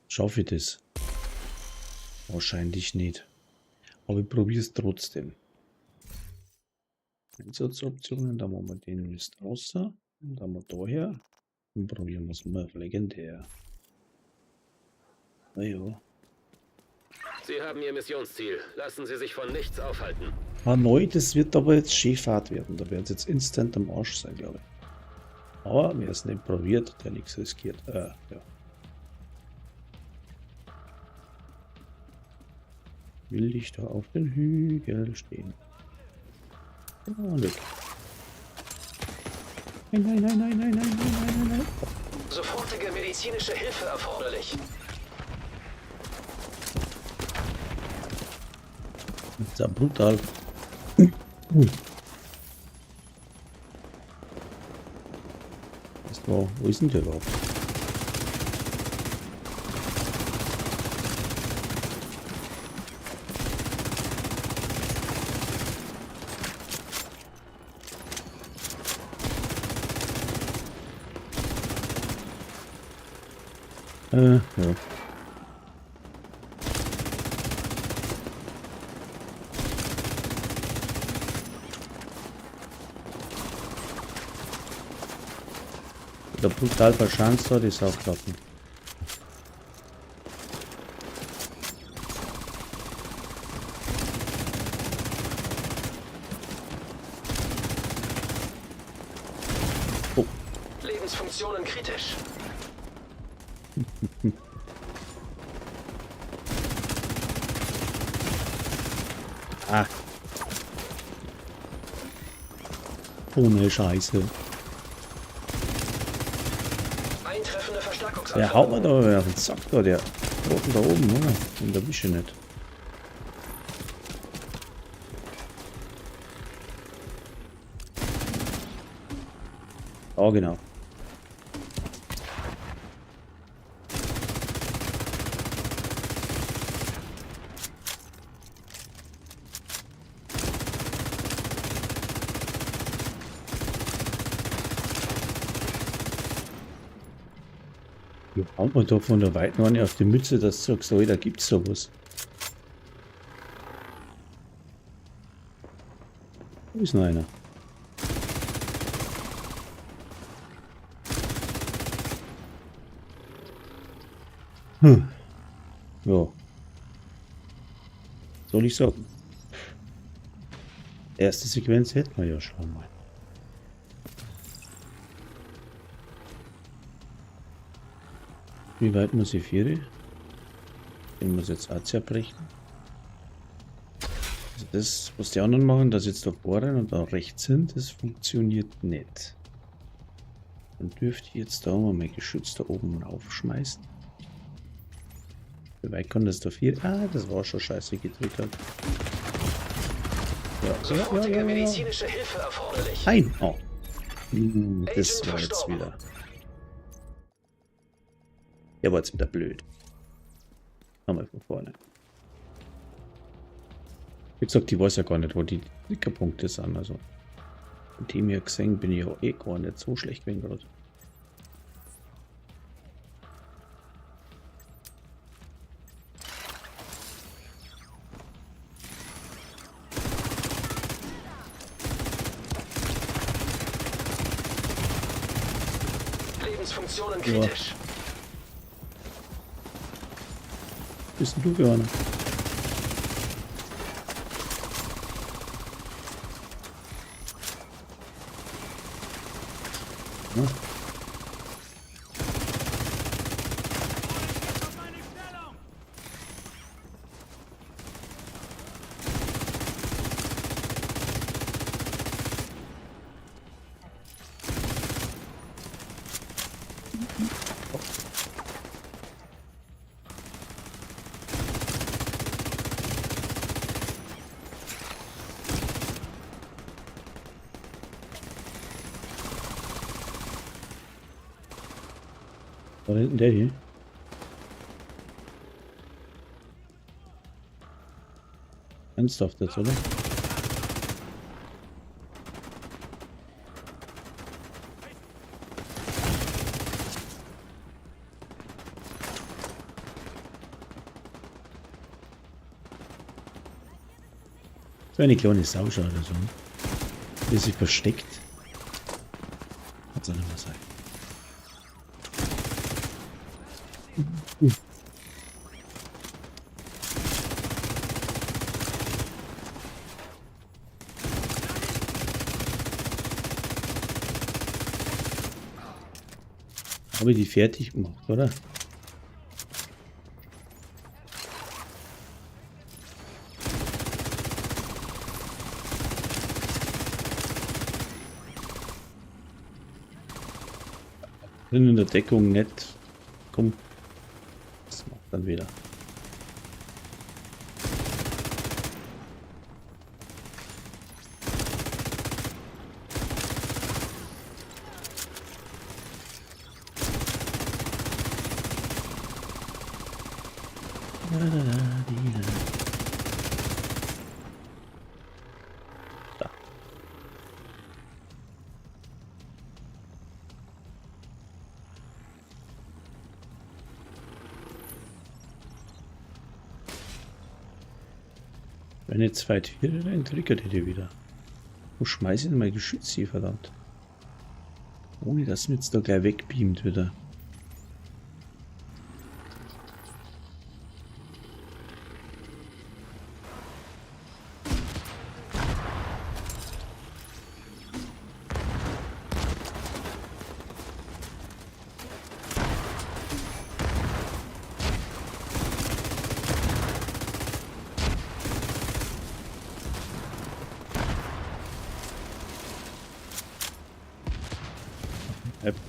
Schaffe ich das? Wahrscheinlich nicht. Aber ich probiere es trotzdem. Einsatzoptionen, da machen wir den Mist außer. Und dann haben wir daher. Und probieren wir es mal auf legendär. Naja. Sie haben Ihr Missionsziel. Lassen Sie sich von nichts aufhalten. Hanoi, das wird aber jetzt Schifffahrt werden. Da wird es jetzt instant am Arsch sein, glaube ich. Aber wer es nicht probiert, der nichts riskiert. Ja. Will ich da auf den Hügel stehen? Oh, weg. Nein. Sofortige medizinische Hilfe erforderlich. Das ist ja brutal. Wo ist denn der überhaupt? Ja. Der brutal verschanzt hat, ist auch klappen. Oh, Lebensfunktionen kritisch. ah. Ohne Scheiße. Eintreffende Der Verstärkungsanforderungen. haut mir da auf den Sack da, der Roten da oben, oder? Und der wische nicht. Ah, genau. Ja, haut man da von der Weiten eine auf die Mütze, dass du sagst, oh, da gibt's sowas. Wo ist noch einer? Ja. Soll ich sagen? Erste Sequenz hätten wir ja schon mal. Wie weit muss ich führen? Den muss jetzt auch zerbrechen. Also das, was die anderen machen, dass jetzt da vorne und da rechts sind, das funktioniert nicht. Dann dürfte ich jetzt da mal mein Geschütz da oben raufschmeißen. Wie weit kann das da viel? Ah, das war schon scheiße gedrückt. Hat. Sofortige medizinische Hilfe erforderlich. Nein! Oh. Das war jetzt wieder. Der war jetzt wieder blöd. Nochmal von vorne. Wie gesagt, ich weiß ja gar nicht, wo die Klickerpunkte sind. Also, von dem her gesehen bin ich ja eh gar nicht so schlecht gewesen gerade. Lebensfunktionen kritisch. Bist denn du für einer? Ja. Da hinten der hier. Ernsthaft jetzt, oder? So eine kleine Sauschau oder so. Die sich versteckt. Hat soll nicht mehr sein. Habe ich die fertig gemacht, oder? Bin in der Deckung nicht. Komm. Das macht dann wieder. Da. Wenn ich jetzt weit hier, dann triggert die wieder. Wo schmeiße ich denn mein Geschütz hier, verdammt? Ohne dass mir jetzt da gleich wegbeamt wieder.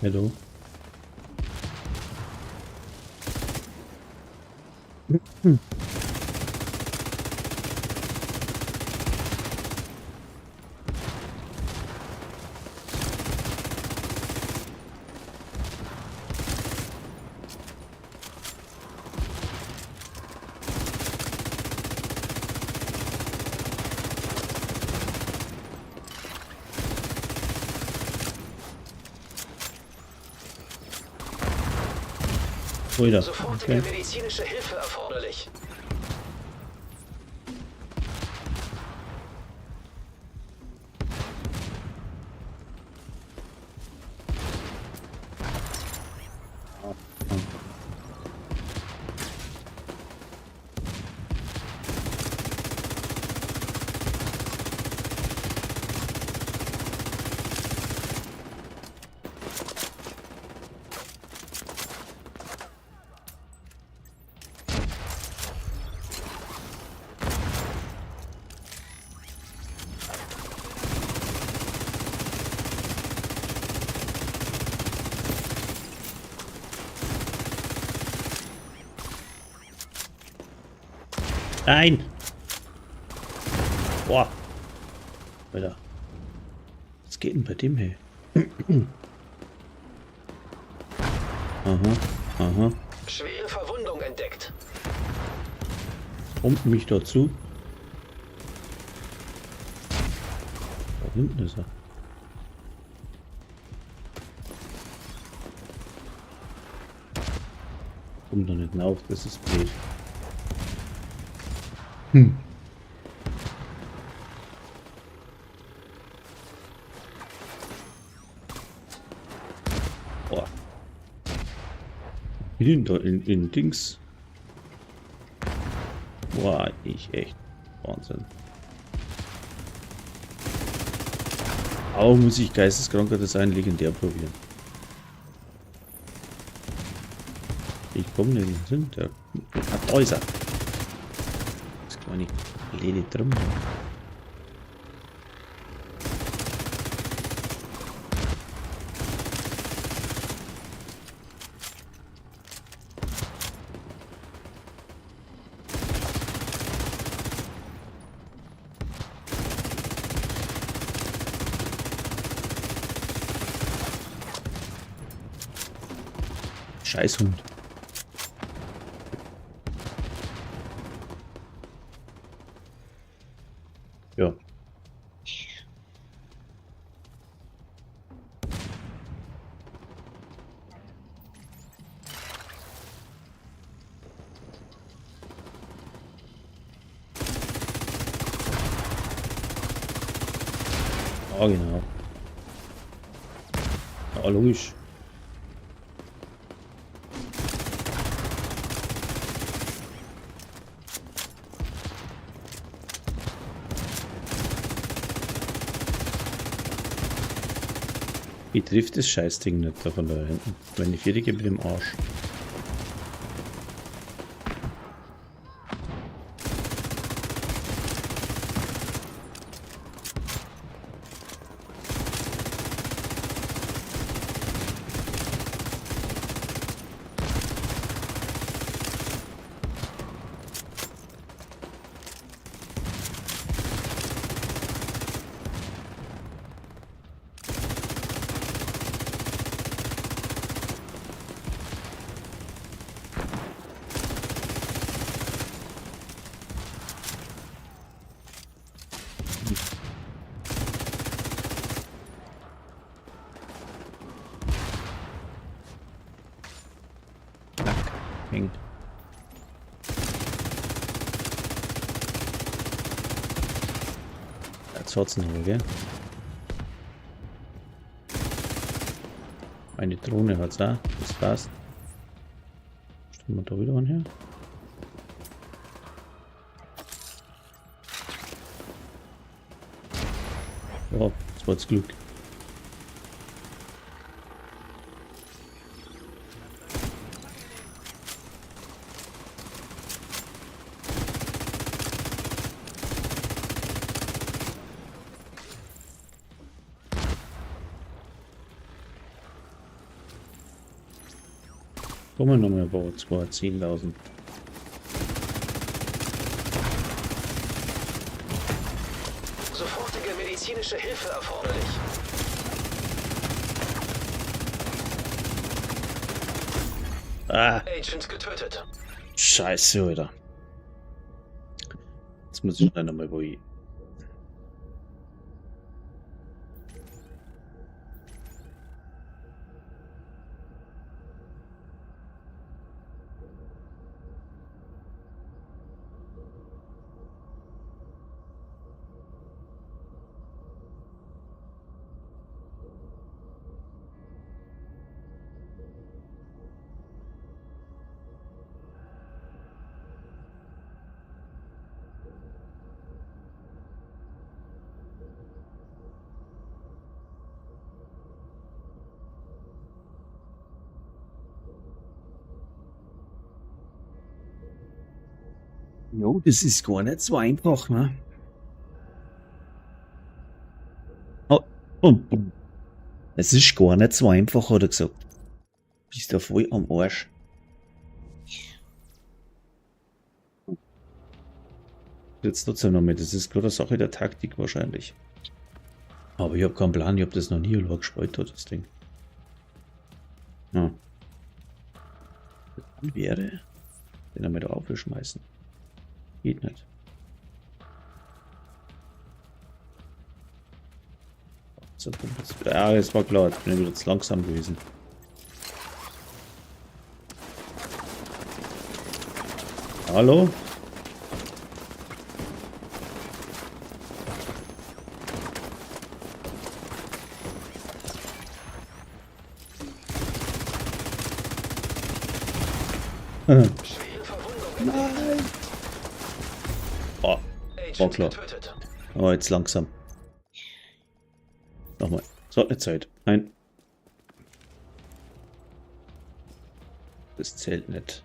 Hallo. Wieder. Sofortige medizinische Hilfe erforderlich. Nein! Boah! Alter. Was geht denn bei dem her? Aha, aha. Schwere Verwundung entdeckt. Kommt mich dazu. Da hinten ist er. Kommt doch nicht auf, das ist blöd. Boah. Hinter in Dings. Boah, ich echt. Wahnsinn. Auch muss ich geisteskranker Design legendär probieren. Ich komme nicht hin. Der da ist er. Das kleine Lede drum. Scheißhund. Ja. Ah, genau. Ja, logisch. Wie trifft das Scheißding nicht da von da hinten? Wenn ich 4 gebe mit dem Arsch. hängen. Jetzt hat's noch, gell? Eine Drohne hat's auch, das passt. Stellen wir da wieder an her. Ja, das war das Glück. Kommen noch mal ein paar 10.000. Sofortige medizinische Hilfe erforderlich. Ah, Agent getötet. Scheiße, Alter. Jetzt muss ich schnell nochmal wo ich. Jo, das ist gar nicht so einfach, ne? Oh, es ist gar nicht so einfach, hat er gesagt. Bist du voll am Arsch. Jetzt trotzdem noch mit, das ist gerade eine Sache der Taktik wahrscheinlich. Aber ich habe keinen Plan, ich habe das noch nie gespielt, das Ding. Ja. Und wäre, den einmal da aufschmeißen. Geht nicht. So, ja, das war klar, ich bin wieder zu langsam gewesen. Hallo? Schwere Verwundung entdeckt. Oh, war Agent klar. getötet. Oh, jetzt langsam. Nochmal. So, eine Zeit. Nein. Das zählt nicht.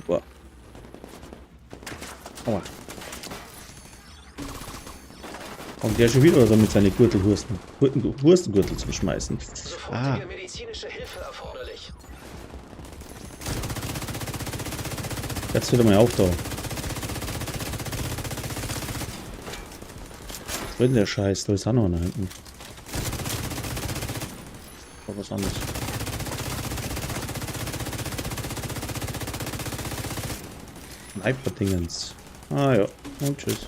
Boah. Aua. Kommt der schon wieder oder mit seinen Wurstengürtel zum Schmeißen? Sofortige medizinische Hilfe erforderlich. Jetzt wird er mal auftauchen. Was will denn der Scheiß? Da ist auch noch einer hinten. War was anderes. Sniper-Dingens. Ah ja, und tschüss.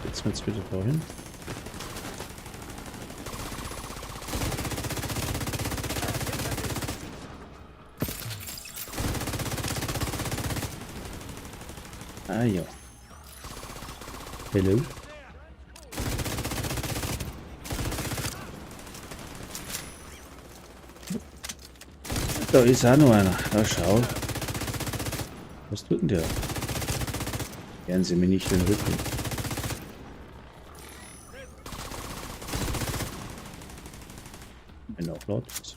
Jetzt wird's wieder vorhin. Ah ja. Hello. Da ist auch noch einer. Da schau. Was tut denn der? Werden Sie mir nicht den Rücken. Wenn auch laut ist.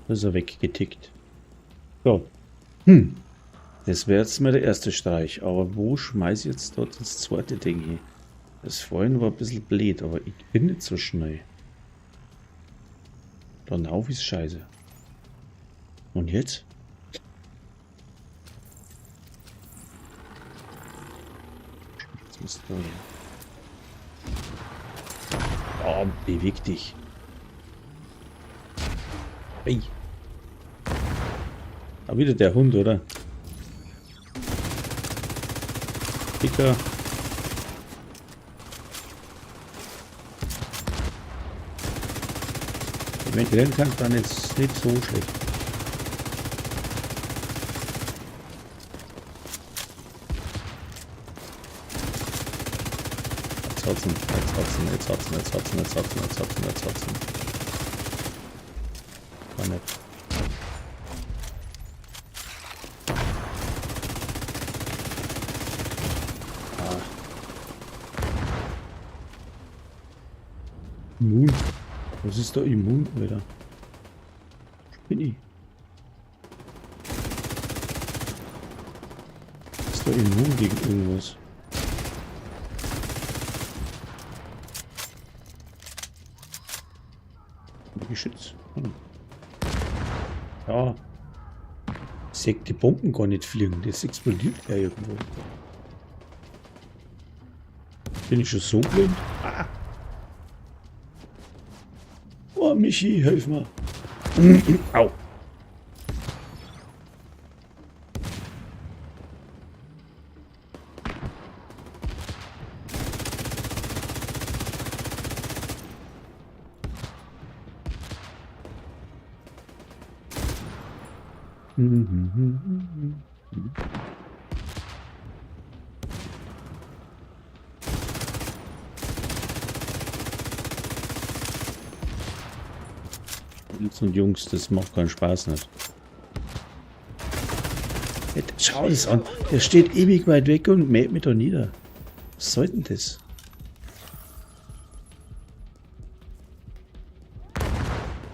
Da ist er weggetickt. So. Das wäre jetzt mal der erste Streich. Aber wo schmeiße ich jetzt dort das zweite Ding hin? Das vorhin war ein bisschen blöd, aber ich bin nicht so schnell. Dann auf ist scheiße. Und jetzt? Jetzt musst du hin. Oh, beweg dich. Ei. Ah, wieder der Hund, oder? Dicker. Wenn ich rennen kann, dann ist es nicht so schlecht. Jetzt hotzen. War nicht. Immun. Was ist da immun, Alter? Bin ich? Ist da immun gegen irgendwas? Geschütz. Ja. Ich sehe die Bomben gar nicht fliegen. Das explodiert ja irgendwo. Bin ich schon so blind? Ah. Oh, Michi, hilf mir. Au. Und Jungs, das macht keinen Spaß nicht. Schau das an. Der steht ewig weit weg und mäht mich da nieder. Was soll denn das?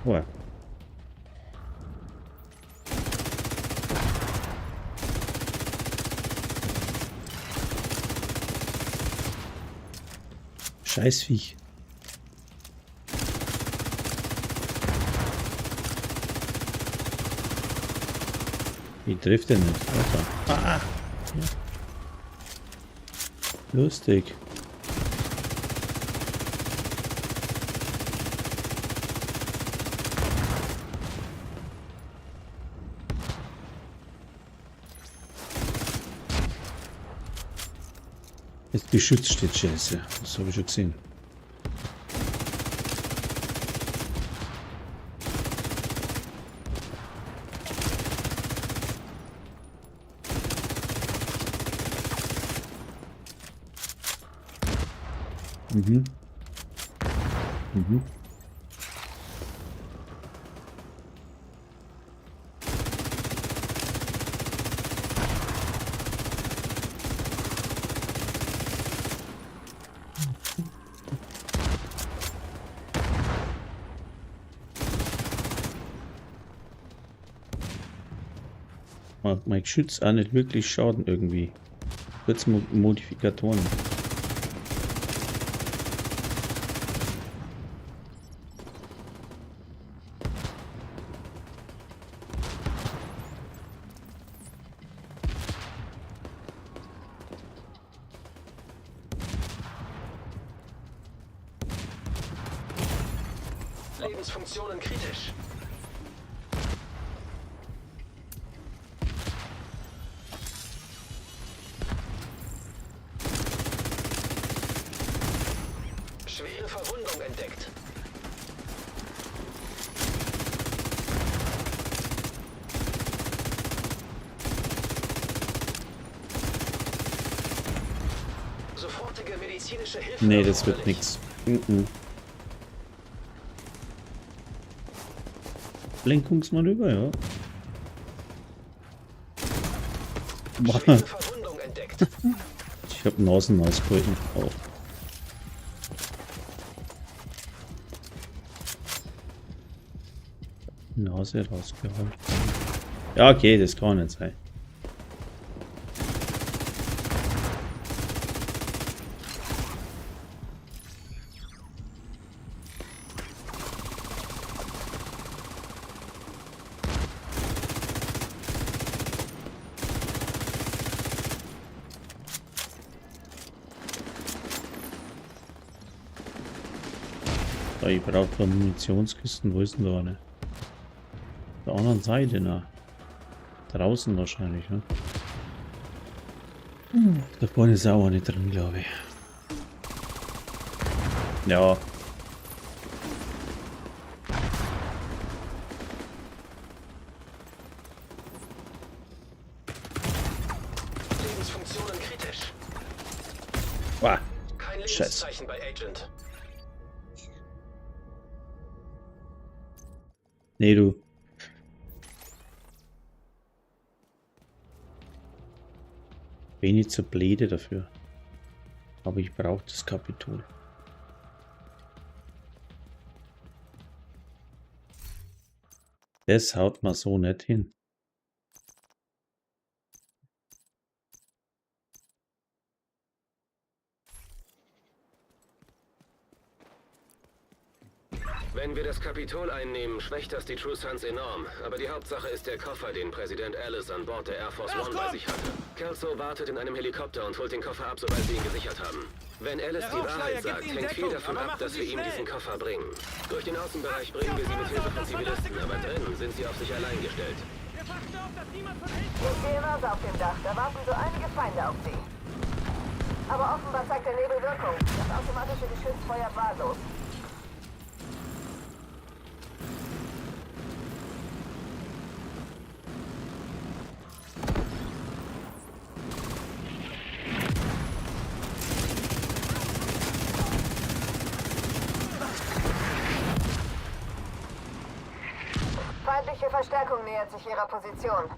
Oh. Scheißviech. Wie trifft er nicht? Alter. Ah! Ja. Lustig. Das Geschütz steht scheiße. Das habe ich schon gesehen. Mhm. Mhm. Macht mein Geschütz auch nicht wirklich Schaden irgendwie. Kurz Modifikatoren. Lebensfunktionen kritisch. Schwere Verwundung entdeckt. Sofortige medizinische Hilfe. Nee, das wird nix. Lenkungsmanöver, ja. Schwere Verwundung entdeckt. Ich habe Nasenmaus gehalten. Oh. Nase rausgehalten. Ja, okay, das kann nicht sein. Ich brauche da Munitionskisten, wo ist denn da eine? der anderen Seite, ne? Draußen wahrscheinlich, ne? Da vorne ist auch nicht drin, glaube ich. Ja. Lebensfunktionen kritisch. Wow. Kein Scheiße. Lebenszeichen bei Agent. Nee, du. Bin ich zu blöde dafür. Aber ich brauche das Kapitol. Das haut man so nicht hin. Wenn wir das Kapitol einnehmen, schwächt das die True Sons enorm. Aber die Hauptsache ist der Koffer, den Präsident Ellis an Bord der Air Force One bei sich hatte. Kelso wartet in einem Helikopter und holt den Koffer ab, sobald sie ihn gesichert haben. Wenn Ellis die Wahrheit sagt, hängt viel davon ab, dass wir ihm diesen Koffer bringen. Durch den Außenbereich bringen wir sie mit Hilfe von Zivilisten, aber drinnen sind sie auf sich allein gestellt. Wir passen auf, dass niemand von hinten... Ich sehe raus auf dem Dach. Da warten so einige Feinde auf sie. Aber offenbar zeigt der Nebel Wirkung. Das automatische Geschützfeuer wahllos. Feindliche Verstärkung nähert sich ihrer Position.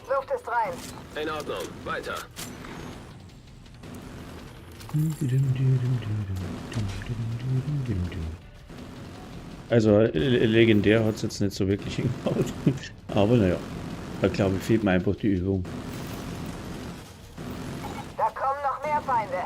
Luft ist rein. In Ordnung, weiter. Also legendär hat es jetzt nicht so wirklich hingehauen. Aber naja, da glaube ich fehlt mir einfach die Übung. Da kommen noch mehr Feinde.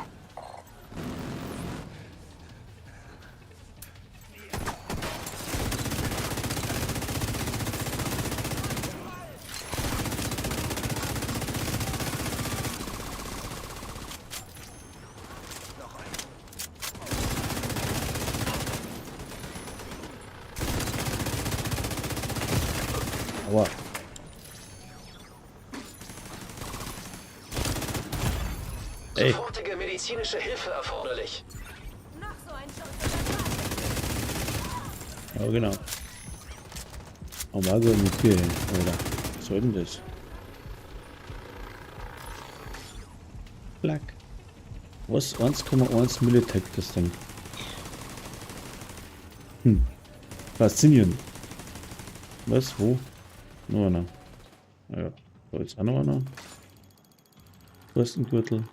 Aua. Ey. Sofortige medizinische Hilfe erforderlich. Ja, genau. Aber also mit hier hin, oder? Was soll denn das? Black. Was? 1,1 Millitech das Ding. Faszinierend. Was? Wo? Nur einer. Ja, da ist auch noch einer. Brustengürtel.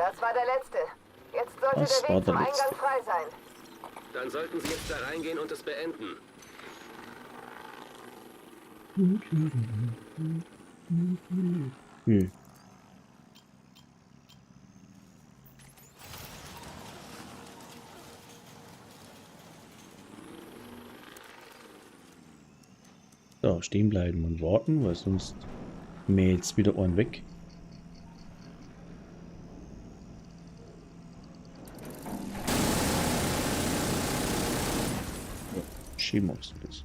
Das war der letzte. Jetzt sollte Das der war Weg der zum letzte. Eingang frei sein. Dann sollten Sie jetzt da reingehen und es beenden. Hm. So, stehen bleiben und warten, weil sonst mäht's wieder einen weg. Ja, schieben wir uns das.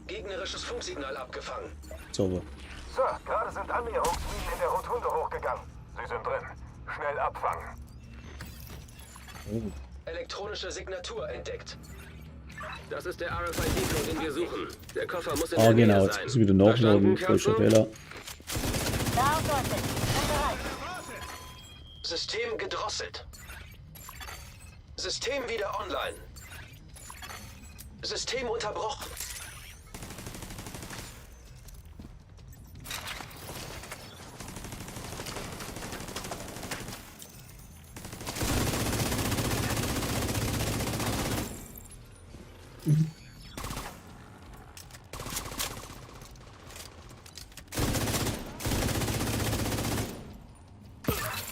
Gegnerisches Funksignal abgefangen. Sauber. Sir, gerade sind Annäherungsminen in der Rotunde hochgegangen. Sie sind drin. Schnell abfangen. Elektronische Signatur entdeckt. Das ist der RFID-Code, den wir suchen. Der Koffer muss in Ah, der Nähe genau, jetzt sein. muss ich wieder nachladen. Verstanden, Falscher Captain? Fehler. Da und dort. Bin bereit. System gedrosselt. System wieder online. System unterbrochen.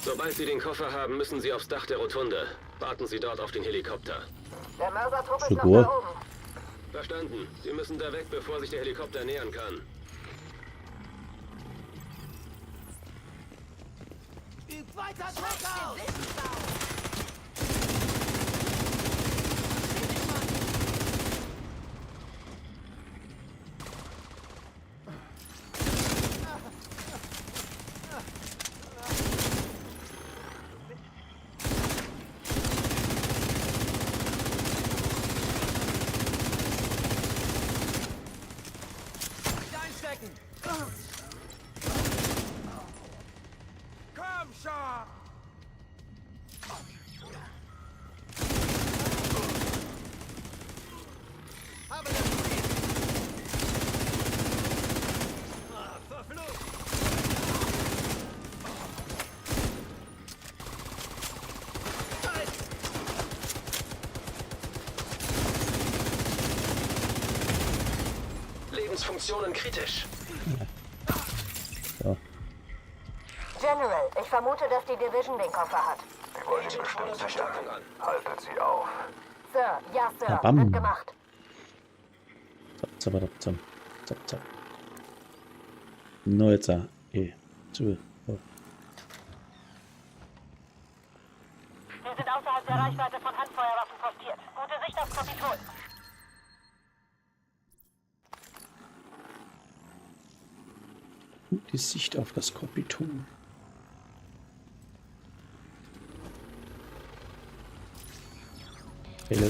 Sobald Sie den Koffer haben, müssen Sie aufs Dach der Rotunde. Warten Sie dort auf den Helikopter. Der Mörsertrupp ist Schon noch gut. da oben. Verstanden. Sie müssen da weg, bevor sich der Helikopter nähern kann. Übt weiter Druck aus! Einstecken! Komm schon! Habe das Ziel! Verflucht! Lebensfunktionen kritisch. Ja. General, ich vermute, dass die Division den Koffer hat. Sie wollen ihn Agent bestimmt fordert sichern. Verstärkung an. Haltet sie auf. Sir, ja, Sir. Ja, bam. Wird gemacht. Zap, zap, zap, zap, zap. No, jetzt zu. Oh. Wir sind außerhalb der Reichweite von Handfeuerwaffen postiert. Gute Sicht aufs Kapitol. Die Sicht auf das Kapitol. Hello.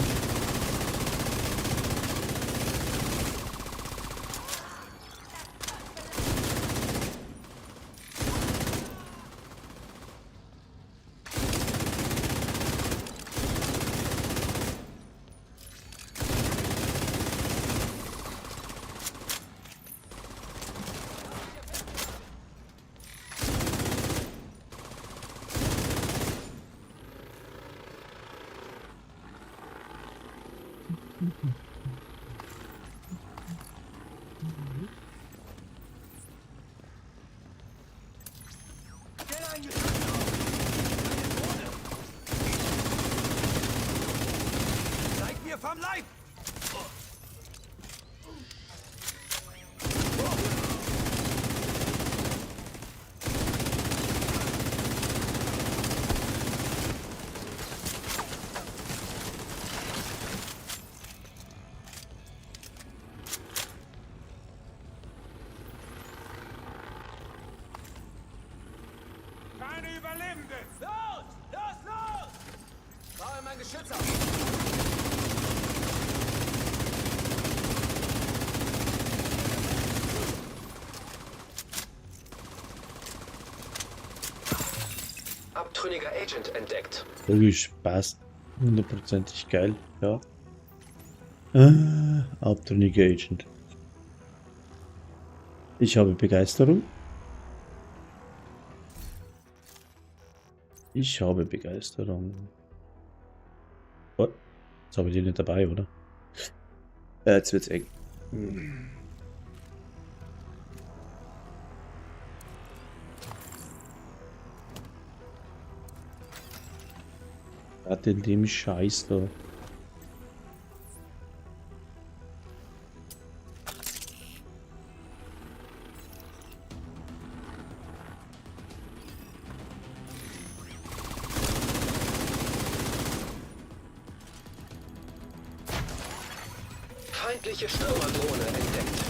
Seid mir vom Leib! Keine Überlebenden! Los! Los, los! Baue mein Geschütz auf! Abtrünniger Agent entdeckt. Logisch, passt. 100%ig geil, ja. Abtrünniger Agent. Ich habe Begeisterung. Ich habe Begeisterung. Oh, jetzt habe ich die nicht dabei, oder? Jetzt wird's eng. Hat in dem Scheiß da. Feindliche Stürmerdrohne entdeckt.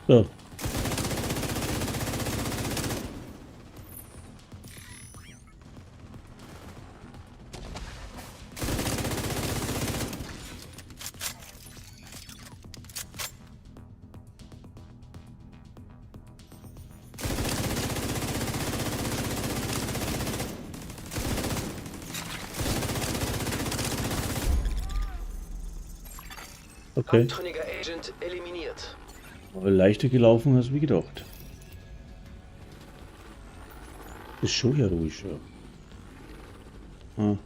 So. Okay. Abtrünniger Agent eliminiert. Aber leichter gelaufen als wie gedacht. Ist schon heroisch, ja. Ah.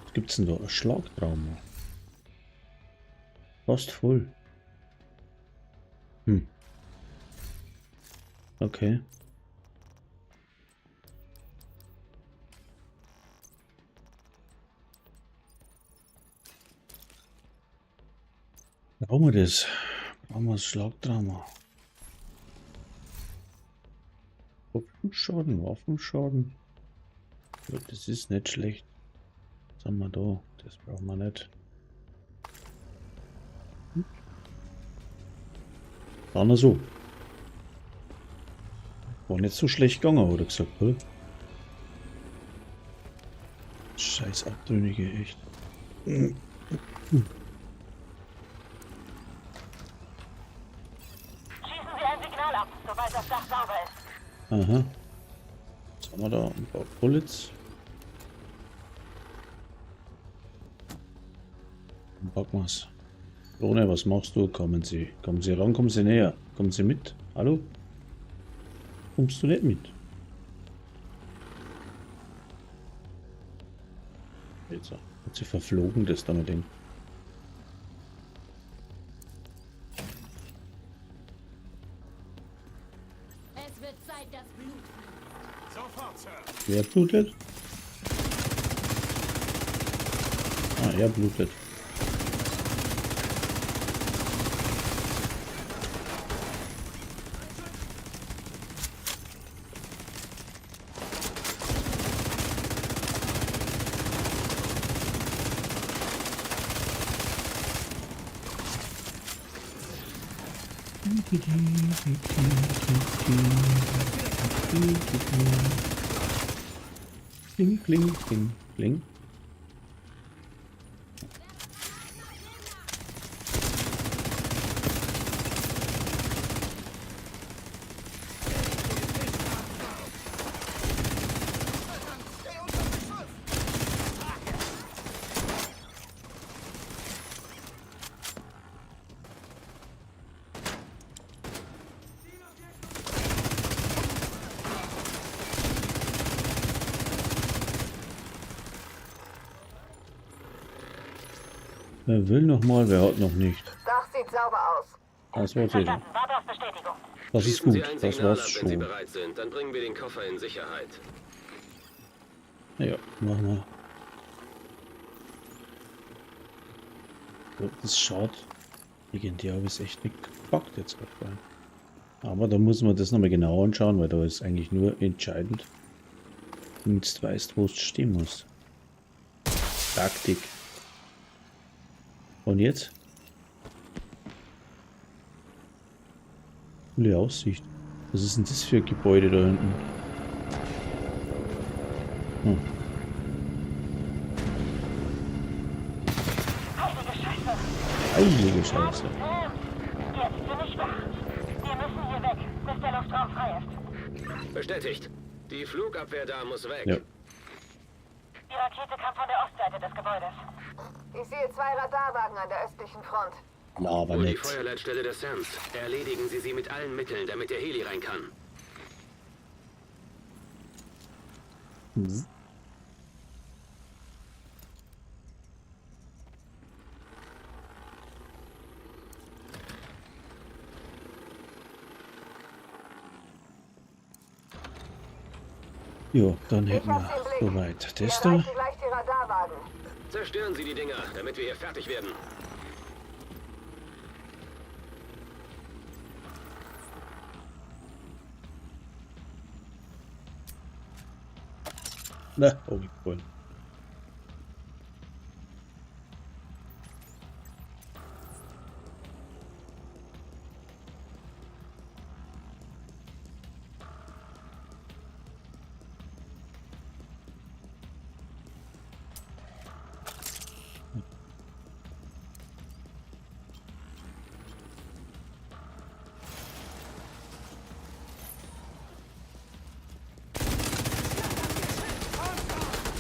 Was gibt's denn da? Ein Schlagtrauma. Fast voll. Hm. Okay. Brauchen wir das? Brauchen wir das Schlagtrauma? Waffenschaden, Waffenschaden. Ja, das ist nicht schlecht. Was haben wir da? Das brauchen wir nicht. War nur so. War nicht so schlecht gegangen, oder gesagt, oder? Scheiß Abtrünnige, echt. Schießen Sie ein Signal ab, sobald das Dach sauber ist. Aha. Was haben wir da? Ein paar Bullets. Dann packen wir's. Drohne, was machst du? Kommen Sie ran, kommen Sie näher. Kommen Sie mit. Hallo? Kommst du nicht mit? Jetzt hat sie verflogen, das da mit dem. Es wird Zeit, das Blut fließt. Sofort, Sir. Wer blutet? Ah, er blutet. Kling, kling, kling, kling. Wer will noch mal, wer hat noch nicht. Dach sieht sauber aus. Das war's wieder. Warte auf Bestätigung. Das ist Schießen Sie gut, ein das Signal war's ab, wenn Sie schon. bereit sind. Dann bringen wir den Koffer in Sicherheit. Ja, machen wir. So, das ist schade. Legendär habe ich es echt nicht gepackt jetzt gerade. Aber da muss man das nochmal genau anschauen, weil da ist eigentlich nur entscheidend, wenn du jetzt weißt, wo es stehen muss. Taktik. Und jetzt? Coole Aussicht. Was ist denn das für ein Gebäude da hinten? Hm. Heilige Scheiße. Jetzt bin ich wach. Wir müssen hier weg, bis der Luftraum frei ist. Bestätigt. Die Flugabwehr da muss weg. Ja. Die Rakete kam von der Ostseite des Gebäudes. Ich sehe 2 Radarwagen an der östlichen Front. Na, aber Hol die nicht. Feuerleitstelle der Sands. Erledigen Sie sie mit allen Mitteln, damit der Heli rein kann. Hm. Jo, dann hätten wir soweit das da. Erreichen gleich die Radarwagen. Zerstören Sie die Dinger, damit wir hier fertig werden. Na, oh, wie cool.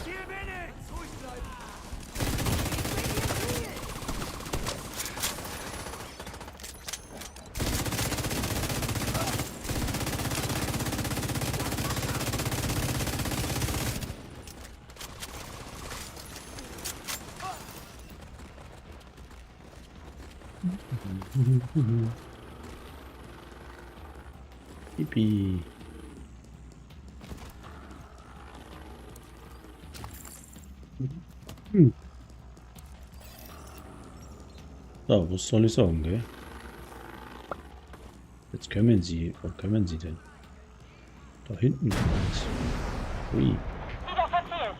Hier bin ich! Ruhig bleiben! Yippie. So, was soll ich sagen, gell? Jetzt kommen sie. Wo kommen sie denn? Da hinten. Ui. Wieder verfehlt.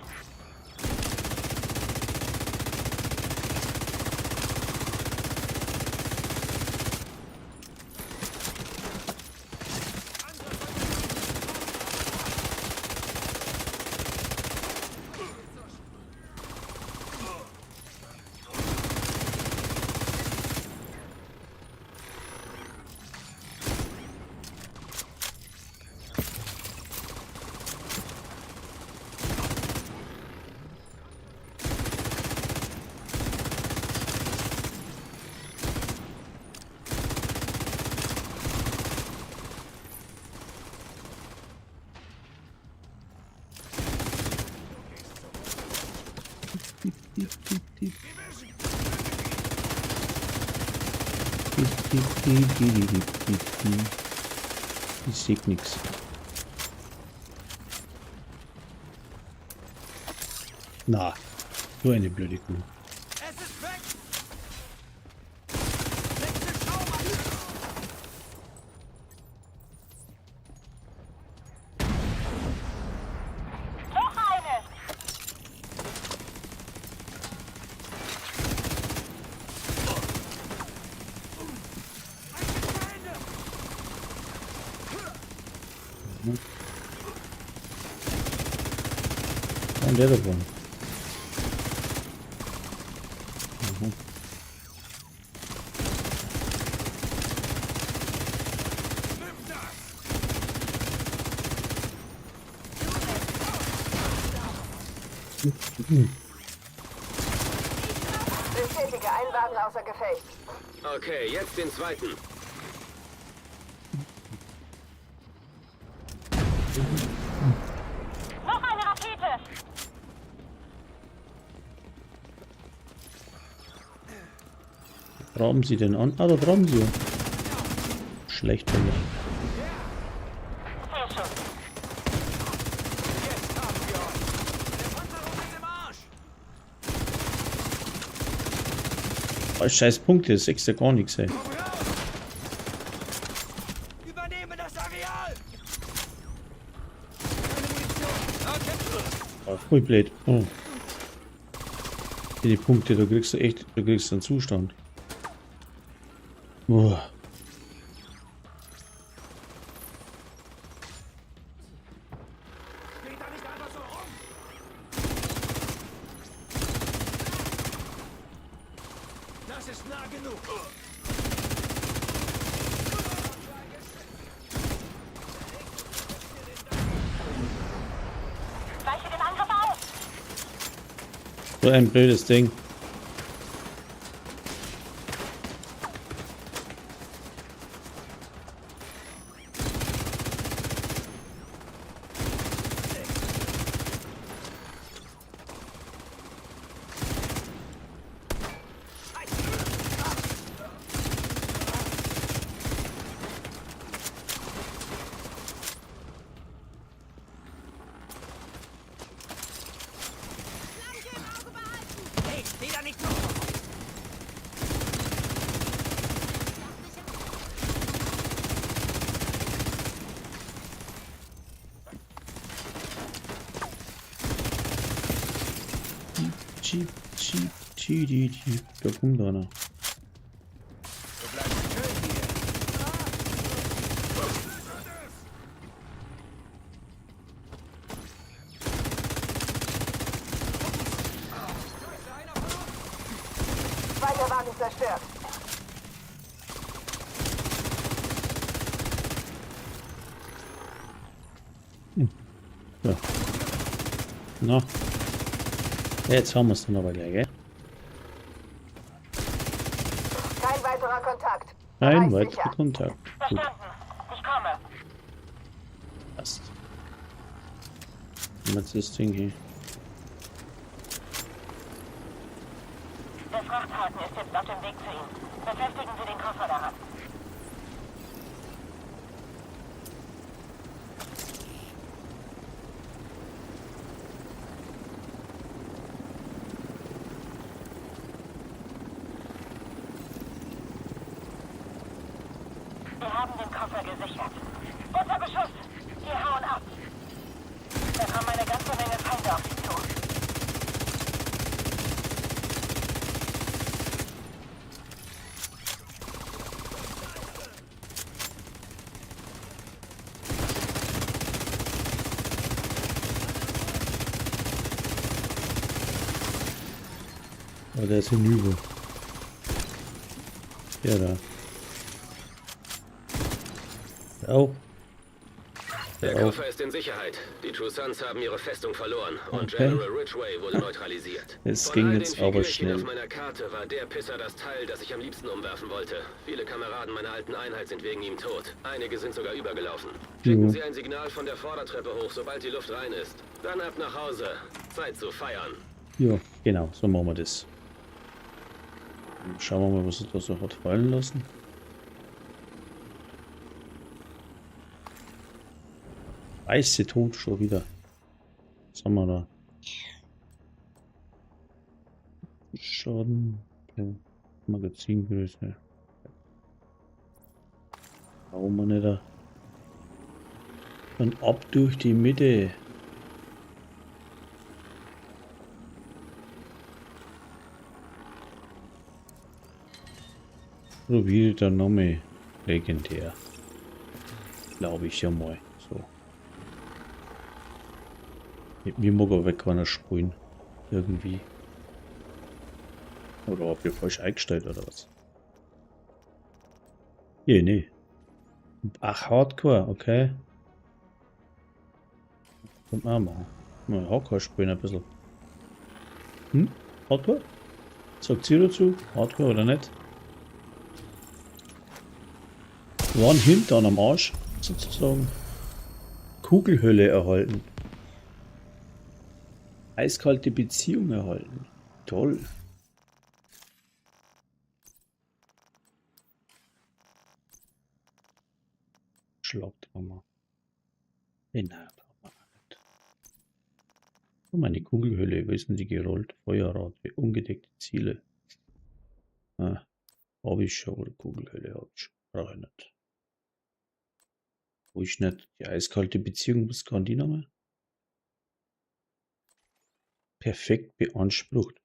Ich sehe nix. Na, nur eine blöde Kuh. Es ist weg! Nächste Schaumann! Noch eine! Und der davon. Mhm. Bestätige, ein Wagen außer Gefecht. Okay, jetzt den zweiten. Noch eine Rakete! Graben sie denn an? Ah, da graben sie. Schlecht von mir. Fehlschuss. Jetzt haben wir euch! Der Panzerung ist im Arsch! Oh, scheiß Punkte, das sechs ja gar nichts, ey. Übernehme das Areal! Keine Munition! Na, kämpfe! Oh, voll blöd. Oh. Die Punkte, da kriegst du echt, da kriegst du einen Zustand. Oh. Steht da nicht einfach so rum! So ein blödes Ding. Hey, steh da nicht so! Cheep, cheep, cheep, cheep, cheep. Da kommt einer. Du bleibst schön hier. Zweiter Wagen zerstört. Ja. Na. Jetzt haben wir es dann aber gleich, gell? Kein weiterer Kontakt. Ein Bereich weiterer sicher. Kontakt. Gut, Ich komme. passt. Und jetzt das Ding hier. Der Frachtwagen ist jetzt auf dem Weg zu ihm. Befestigen Sie den Koffer daran. Wir haben den Koffer gesichert. Unter Beschuss! Wir hauen ab! Da kommen eine ganze Menge Feinde auf Sie zu. Oh, der ist hinüber. Der da. Der auch. Der Der auch. Koffer ist in Sicherheit. Die True Sons haben ihre Festung verloren und Okay. General Ridgway wurde neutralisiert. Es Von ging all jetzt den aber Figürchen schnell. auf meiner Karte war der Pisser das Teil, das ich am liebsten umwerfen wollte. Viele Kameraden meiner alten Einheit sind wegen ihm tot. Einige sind sogar übergelaufen. Schicken Sie ein Signal von der Vordertreppe hoch, sobald die Luft rein ist. Dann ab nach Hause. Zeit zu feiern. Ja, genau, so machen wir das. Schauen wir mal, was er da so hat fallen lassen. Weiße Ton schon wieder. Was haben wir da? Schaden. Okay. Magazingröße. Warum wir nicht da? Dann ab durch die Mitte. Probiere der Name legendär. Glaube ich ja mal. So. Mir mag aber keiner spielen. Irgendwie. Oder habt ihr falsch eingestellt oder was? Ja, nee. Ach, Hardcore, okay. Kommt man auch machen. Mal Hardcore spielen ein bisschen. Hm? Hardcore? Sagt sie dazu? Hardcore oder nicht? Waren Hintern am Arsch, sozusagen. Kugelhölle erhalten. Eiskalte Beziehung erhalten. Toll. Schlaghammer. Nein, braucht man nicht. Oh, meine Kugelhölle, wo ist denn die gerollt? Feuerrad, ungedeckte Ziele. Ah, habe ich schon, oder Kugelhölle habe ich schon. Brauche ich nicht. Wo ich nicht die eiskalte Beziehung, was kann die nochmal? Perfekt beansprucht.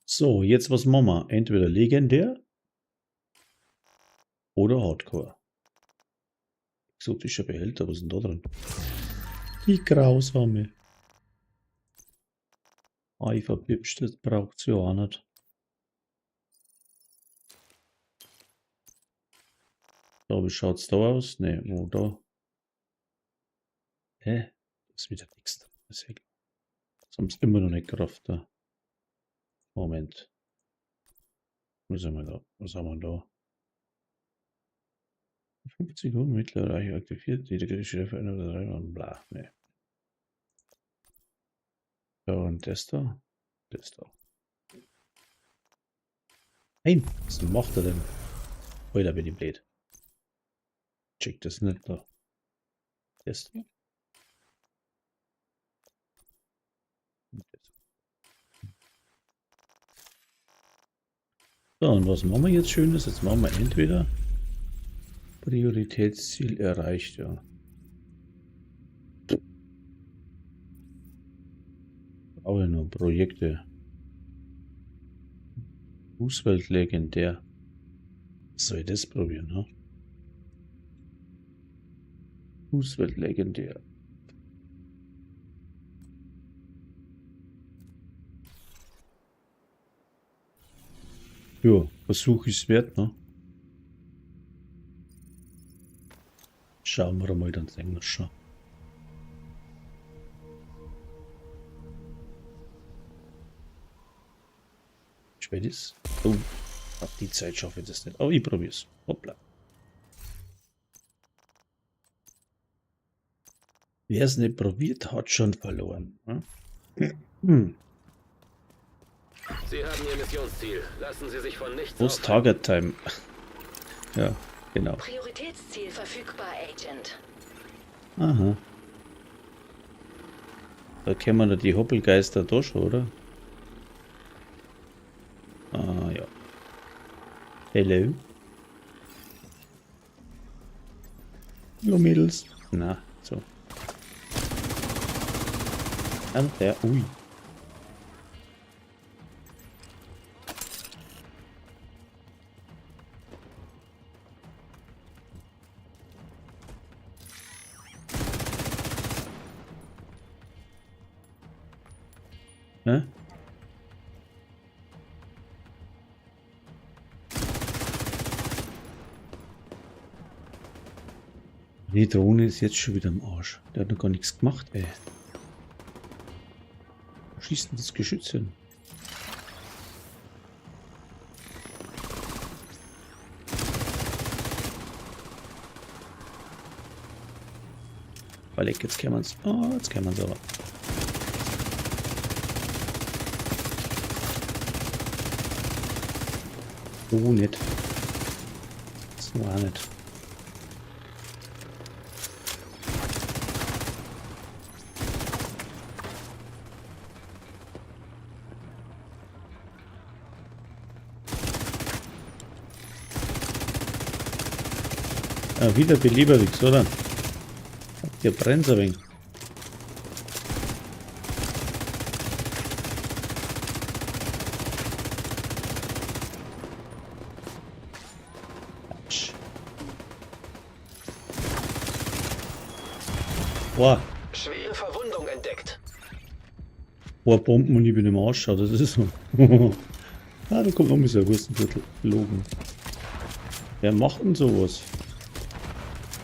So, jetzt was machen wir? Entweder legendär oder Hardcore. Exotischer Behälter, was ist denn da drin? Die grausame. Ich verbibst, das braucht sie ja auch nicht. So, wie schaut's da aus? Ne, wo da? Hä? Das ist wieder nichts da. Das haben es immer noch nicht gerafft da. Moment. Was haben wir da? Was haben wir da? 50 Sekunden mittlere Reiche aktiviert. Die kritische Veränderung und bla. Ne. Ja, und das da? Das da. Nein! Was macht er denn? Oh, da bin ich blöd. Check das nicht da. Das da. So, und was machen wir jetzt Schönes? Jetzt machen wir entweder Prioritätsziel erreicht, ja. Aber nur Projekte. Fußwelt legendär. Soll ich das probieren, ne? Fußwelt legendär. Ja, Versuch ist wert, ne? Schauen wir mal, dann sehen wir schon. Schwer ist. Oh, auf die Zeit schaffe ich das nicht. Aber ich probiere es. Hoppla. Wer es nicht probiert, hat schon verloren. Hm? Sie haben Ihr Missionsziel. Lassen Sie sich von nichts Wo ist Target Time? Ja, genau. Prioritätsziel verfügbar, Agent. Aha. Da kennen wir noch die Hoppelgeister da schon, oder? Ah, ja. Hello. Hallo Mädels. Na, so. Ah, der, ui. Hä? Die Drohne ist jetzt schon wieder am Arsch. Der hat noch gar nichts gemacht, ey. Wo schießt denn das Geschütz hin? Balek, jetzt kann man's. Oh, jetzt kann man's aber. So nicht. So auch nicht. Ah, wieder Belieberwix, oder? Habt ihr brennt ein wenig. Boah, Schwere Verwundung entdeckt. boah, Bomben und ich bin im Arsch, schau, das ist so. Ah, da kommt noch ein bisschen Wurstenviertel. Logen. Wer macht denn sowas?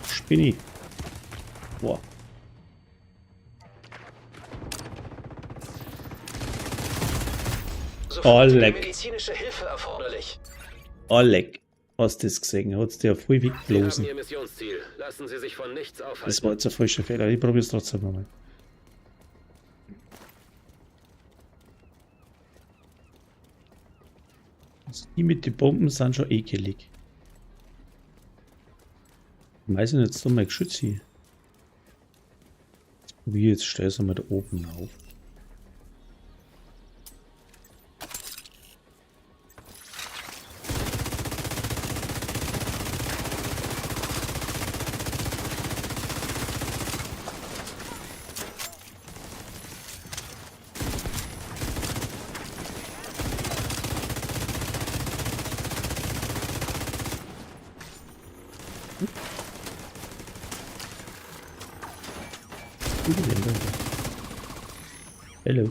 Spinni. Boah. Sofort leck. medizinische Hilfe erforderlich. Oh, leck. Hast du das gesehen? Hat's dir voll Sie haben wegblasen. Ihr Missionsziel. Lassen Sie sich von nichts aufhalten. Das war jetzt ein falscher Fehler. Ich probiere es trotzdem nochmal. Also die mit den Bomben sind schon ekelig. Ich weiß nicht, jetzt da mal Geschütz hier. Jetzt probiere ich, jetzt stell es einmal da oben auf. Hello.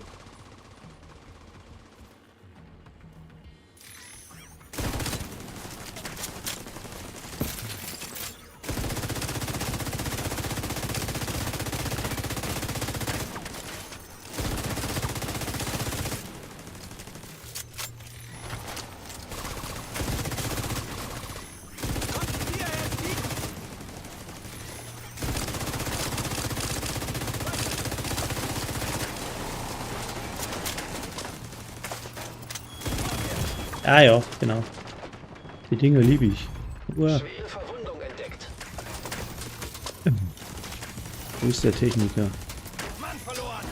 Ah ja, genau. Die Dinger liebe ich. Uah, Schwere Verwundung entdeckt. wo ist der Techniker? Mann verloren.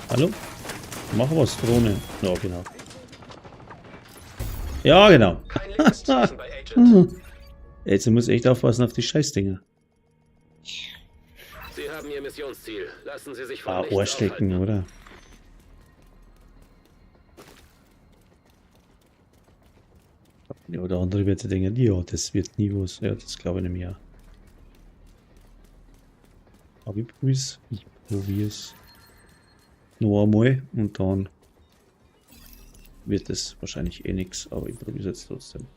Hallo? Mach was, Drohne. Ja, genau. Ja, genau. Kein Lebenszeichen bei Agent. Jetzt muss echt aufpassen auf die Scheißdinger. Sie haben Ihr Missionsziel. Lassen Sie sich von Ah, nichts Ohrstecken, aufhalten. oder? Ja, oder andere wird denken, ja, das wird nie was. Ja, das glaube ich nicht mehr. Aber ich probier's. Ich probier's. Noch einmal und dann wird es wahrscheinlich eh nichts, aber ich probiere es jetzt trotzdem.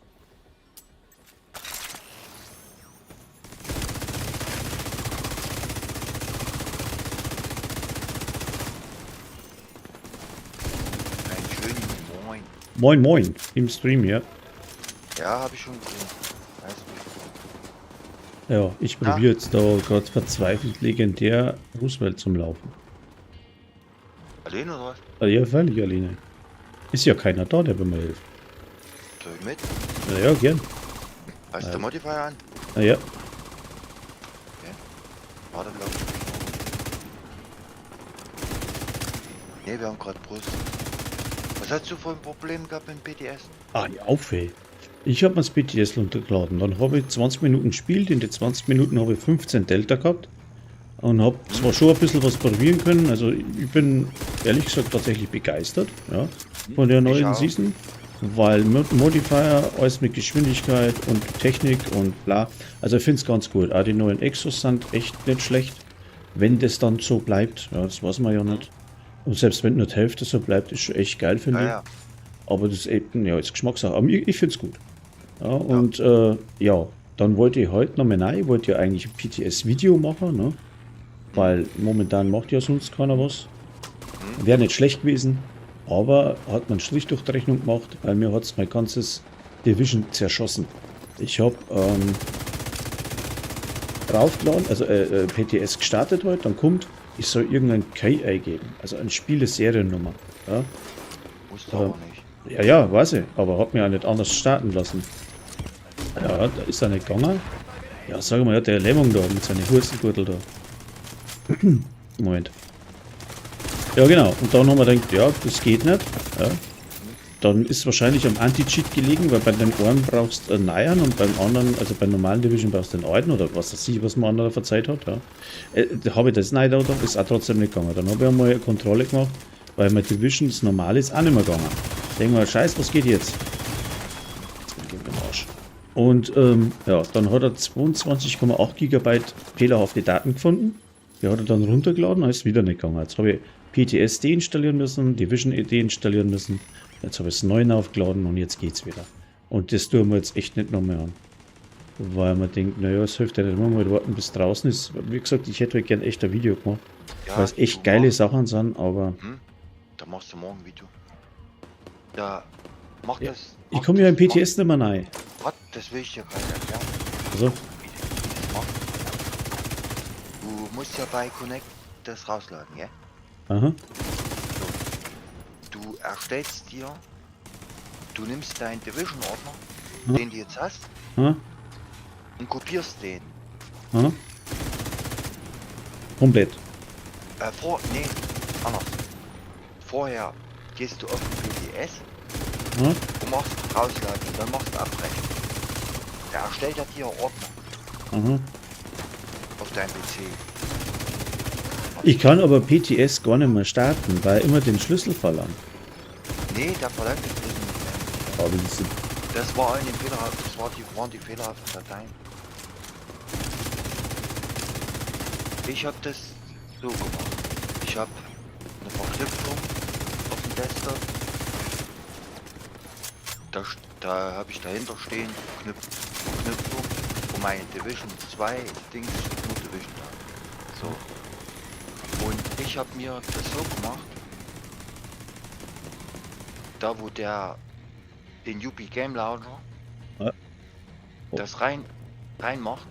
Einen schönen Moin. Moin Moin, im Stream, ja. Ja, habe ich schon gesehen. Weiß nicht. Ja, ich probiere jetzt da gerade verzweifelt legendär Roosevelt zum Laufen. Alleine oder was? Ah, ja, völlig alleine. Ist ja keiner da, der mir hilft. Soll ich mit? Naja, gern. Hast du Modifier an? Naja, Warte, glaub ich. Ne, wir haben gerade Brust. Was hast du für ein Problem gehabt mit dem BTS? ah, ja, auf, ey. Ich habe mir das BTS runtergeladen. Dann habe ich 20 Minuten gespielt. In den 20 Minuten habe ich 15 Delta gehabt. Und habe zwar schon ein bisschen was probieren können. Also ich bin ehrlich gesagt tatsächlich begeistert, ja, von der neuen auch. Season. Weil Modifier, alles mit Geschwindigkeit und Technik und bla. Also ich finde es ganz gut. Auch die neuen Exos sind echt nicht schlecht. Wenn das dann so bleibt. Ja, das weiß man ja nicht. Und selbst wenn nur die Hälfte so bleibt, ist schon echt geil, finde Ja, ich. ja. Aber das ist eben, ja, ist Geschmackssache. Aber ich finde es gut. Ja, und ja, dann wollte ich heute nochmal rein. Ich wollte ja eigentlich ein PTS-Video machen, ne? Weil momentan macht ja sonst keiner was. Wäre nicht schlecht gewesen, aber hat man einen Strich durch die Rechnung gemacht, weil mir hat es mein ganzes Division zerschossen. Ich habe draufgeladen, also PTS gestartet heute, dann kommt, ich soll irgendein Key eingeben, also ein Spiele-Seriennummer. Ja? Musst du aber nicht. Ja, ja, weiß ich, aber hat mir auch nicht anders starten lassen. Ja, da ist er nicht gegangen. Ja, sag mal, ja, der Lämmung da mit seinen Hursengürtel da. Moment. Ja, genau. Und dann haben wir gedacht, ja, das geht nicht. Ja. Dann ist wahrscheinlich am Anti-Cheat gelegen, weil bei dem einen brauchst du einen neuen und beim anderen, also beim normalen Division brauchst du den alten oder was weiß ich, was man anderer verzeiht hat. Ja. Da habe ich das neu da, ist auch trotzdem nicht gegangen. Dann habe ich einmal eine Kontrolle gemacht, weil mein Division, das normal ist, auch nicht mehr gegangen. Denken wir, scheiß, was geht jetzt? Geht mir am Arsch. Und ja, dann hat er 22,8 GB fehlerhafte Daten gefunden. Die hat er dann runtergeladen, ist wieder nicht gegangen. Jetzt habe ich PTS deinstallieren müssen, Division deinstallieren müssen. Jetzt habe ich es neu aufgeladen und jetzt geht's wieder. Und das tun wir jetzt echt nicht nochmal an. Weil man denkt, naja, es hilft ja nicht immer mal warten, bis draußen ist. Wie gesagt, ich hätte halt gern echt ein Video gemacht. Ja, weil es echt geile Sachen sind, aber Da machst du morgen ein Video. Ja, mach Ja, das. ich mach komme ja im das, PTS nicht mehr rein. Mach, das will ich dir gerade erklären, Also, wie das macht. Du musst ja bei Connect das rausladen, ja? aha, Du erstellst dir, du nimmst deinen Division-Ordner, Ja. den du jetzt hast, aha, und kopierst den. aha. Komplett. Nee, anders. Vorher gehst du auf den PTS Aha, und machst rausladen, dann machst du abbrechen. Der erstellt ja dir Ordner aha. auf deinem PC. Ich kann aber PTS gar nicht mehr starten, weil immer den Schlüssel verlangt. Nee, der verlangt das nicht mehr. Aber das sind Das war eine fehlerhafte, waren die fehlerhaften Dateien. Ich habe das so gemacht. Ich habe eine Verknüpfung auf dem Desktop. Da habe ich dahinter stehen Verknüpfung für meine Division 2 Dings, nur Division 3. So. Und ich habe mir das so gemacht, da wo der den UP Game Launcher, Ja. das reinmacht,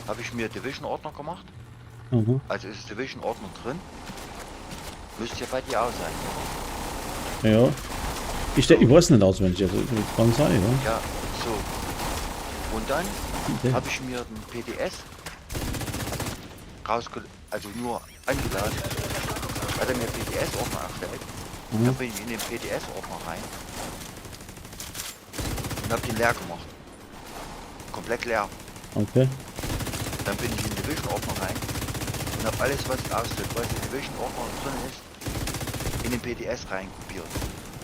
habe ich mir Division-Ordner gemacht. Aha. Also ist Division-Ordner drin. Müsste ja bei dir auch sein. Ja. Ich weiß nicht auswendig, also kann sein, ja. Ja, so. Und dann Ja. habe ich mir den PDS also nur angeladen. Hat er mir PDS-Ordner erstellt. Mhm. Dann bin ich in den PDS-Ordner rein und habe den leer gemacht. Komplett leer. Okay. Dann bin ich in den Division-Ordner rein und habe alles, was im Division-Ordner drin ist, in den PDS reinkopiert.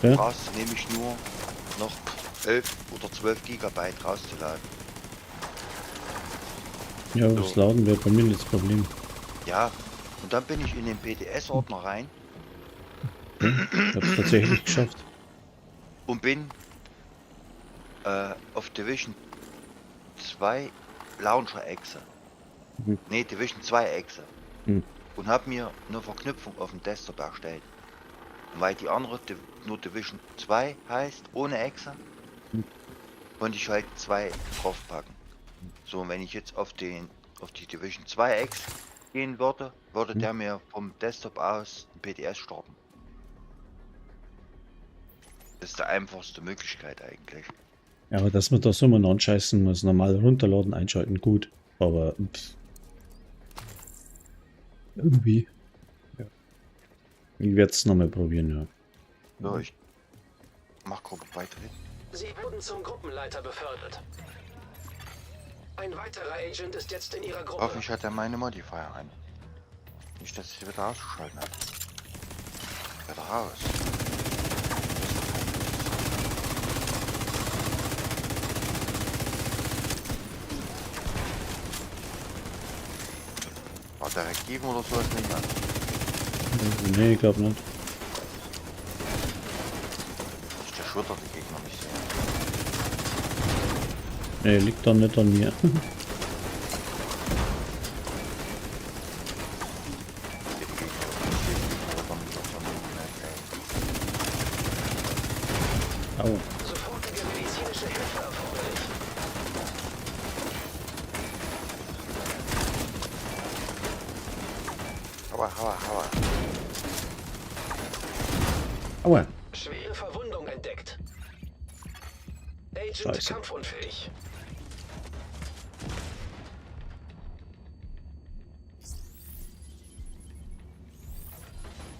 Ja. Daraus nehme ich nur noch 11 oder 12 Gigabyte rauszuladen. Ja, das Laden wäre bei mir nicht das Problem. Ja, und dann bin ich in den PDS-Ordner rein Ich habe es tatsächlich geschafft. und bin auf Division 2 Launcher-Exe. Mhm. Ne, Division 2 Exe. Mhm. Und habe mir eine Verknüpfung auf dem Desktop erstellt. Und weil die andere nur Division 2 heißt, ohne Exe, konnte ich halt 2 draufpacken. So, und wenn ich jetzt auf die Division 2 Exe gehen würde, würde der mir vom Desktop aus ein PDS starten. Das ist die einfachste Möglichkeit eigentlich. Ja, aber dass man da so mal anscheißen muss, normal runterladen, einschalten, gut. Aber irgendwie. Ja. Ich werde es nochmal probieren, ja. So, ich mach Gruppe weiterhin. Sie wurden zum Gruppenleiter befördert. Ein weiterer Agent ist jetzt in Ihrer Gruppe. Hoffentlich hat er meine Modifier ein. Nicht, dass ich sie wieder ausgeschalten habe. Wieder raus. War Direktiven oder sowas nicht an? Nee, ich glaube nicht. Ich der Schulter die Gegner nicht sehen. Nee, liegt doch nicht an mir. Au. Sofortige medizinische Hilfe erforderlich. Aua. Aua. Schwere Verwundung entdeckt. Agent Scheiße. kampfunfähig.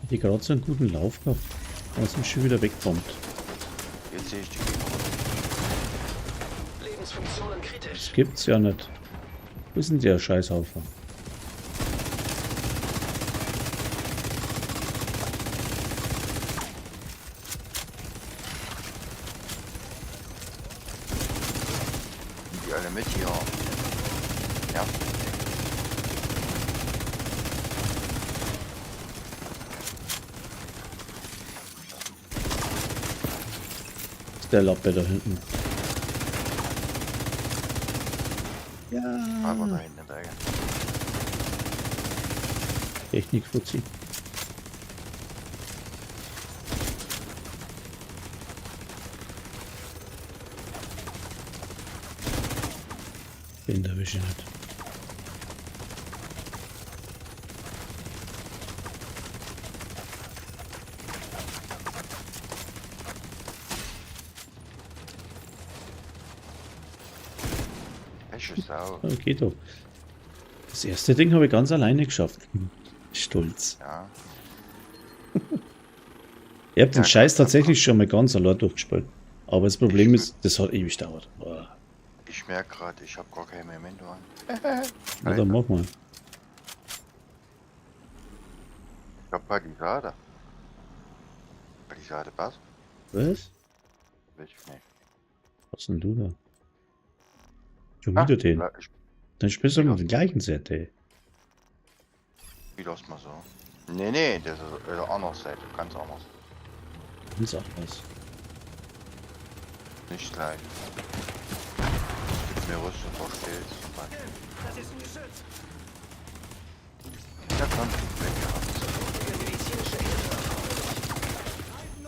Die gerade so einen guten Lauf gehabt. Was mich schon wieder wegbombt. Jetzt sehe ich die Gegner. Lebensfunktionen kritisch. Das gibt's ja nicht. Wo ist denn der Scheißhaufen? Sind die alle mit hier? Ja. Ist der Lappe da hinten? Aber da hinten in der Ecke. Technik-Fuzzi. Den erwische ich nicht. Welche Sau? Okay, doch. Das erste Ding habe ich ganz alleine geschafft. Stolz. Ja. Ich habe den Ja, Scheiß klar. tatsächlich schon mal ganz allein durchgespielt. Aber das Problem ist, das hat ewig gedauert. Boah. Ich merke gerade, ich habe gar kein Memento an. Na, dann mach mal. Ich hab Palisade. Palisade was? Was? Weiß ich nicht. Was denn du da? Schon wieder den. Ich Dann spielst du mit der gleichen Seite. spiel das mal so. Nee, das ist der andere Seite, ganz anders. Ganz anders. Nicht gleich. Gibt mir Rüstung vor Skills. Das ist ein Geschütz. Ja, komm, weg ja. Sofortige medizinische Hilfe erforderlich.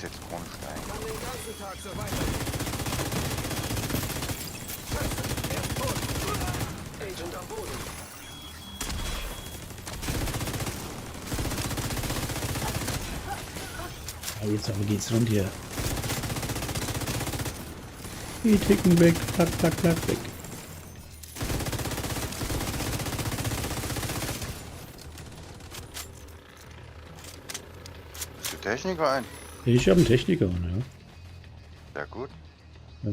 jetzt Kornstein. Kann den ganzen Tag so weitergehen. Er ist tot. Agent am Boden. Ah, jetzt aber geht's rund hier. Die ticken weg, klack, klack, klack, weg. Ist der Techniker ein? Ich habe einen Techniker, ja. Sehr gut. Ja.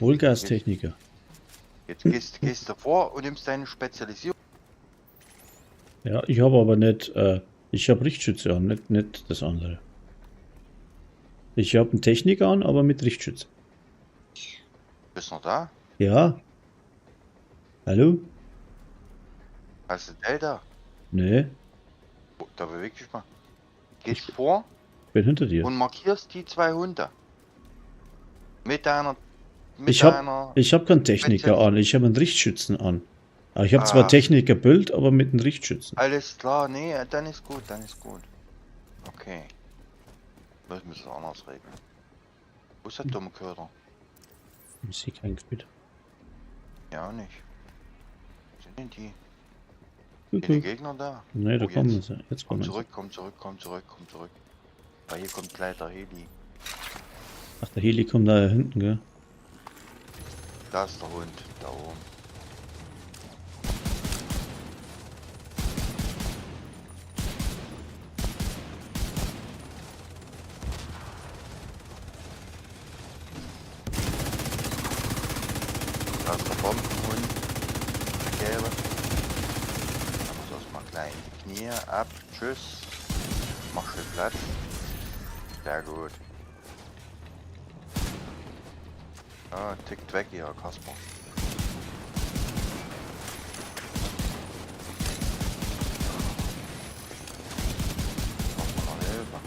Vollgastechniker. Jetzt gehst du vor und nimmst deine Spezialisierung. Ja, ich habe aber nicht, ich habe Richtschütze an, nicht das andere. Ich habe einen Techniker an, aber mit Richtschütze. Bist du noch da? Ja. Hallo? Hast du Delta? Nee, Oh, da beweg dich mal. Gehst vor bin hinter dir. und markierst die 2 Hunde. Mit deiner... Ich hab keinen Techniker an, ich habe einen Richtschützen an. Aber ich habe zwar Ah. Techniker-Bild, aber mit einem Richtschützen. Alles klar, nee, dann ist gut, dann ist gut. Okay. Müssen wir es anders regeln. Wo ist der dumme Köder? Ich sehe kein Gebiet. Ja, nicht. Wo sind denn die? Sind die Gegner da? Nee, da Oh, kommen jetzt. sie. Jetzt Komm kommen sie. zurück, komm zurück, komm zurück, komm zurück. Weil hier kommt gleich der Heli. Ach, der Heli kommt da hinten, gell? Da ist der Hund, da oben. Da ist der Bombenhund. Der gelbe. Da muss erstmal klein die Knie ab. Tschüss. Mach schön Platz. Sehr gut. Ah, tickt weg hier, Kasper. Mach mal Hilfe.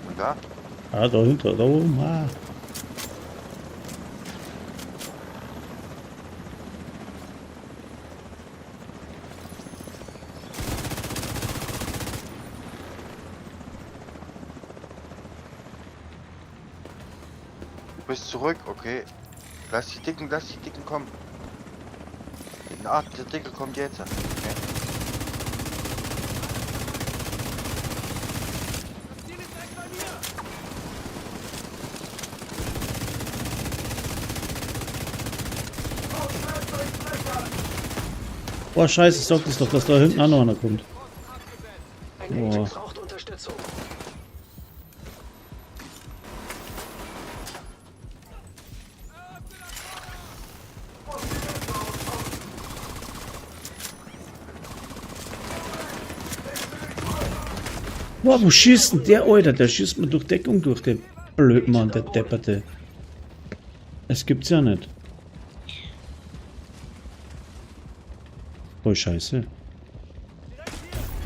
Und da? Ah, da hinter, da oben. Ah. Du bist zurück, okay. Lass die Dicken kommen. Ah, der Dicke kommt jetzt. Okay. Das Ziel ist direkt bei mir. Boah, scheiße, sagt es doch, dass da hinten auch noch einer kommt. Ein Boah. Agent braucht Unterstützung. Boah, wo schießt denn der, Alter? Der schießt mir durch Deckung durch, der Blödmann, der Depperte. Das gibt's ja nicht. Voll scheiße.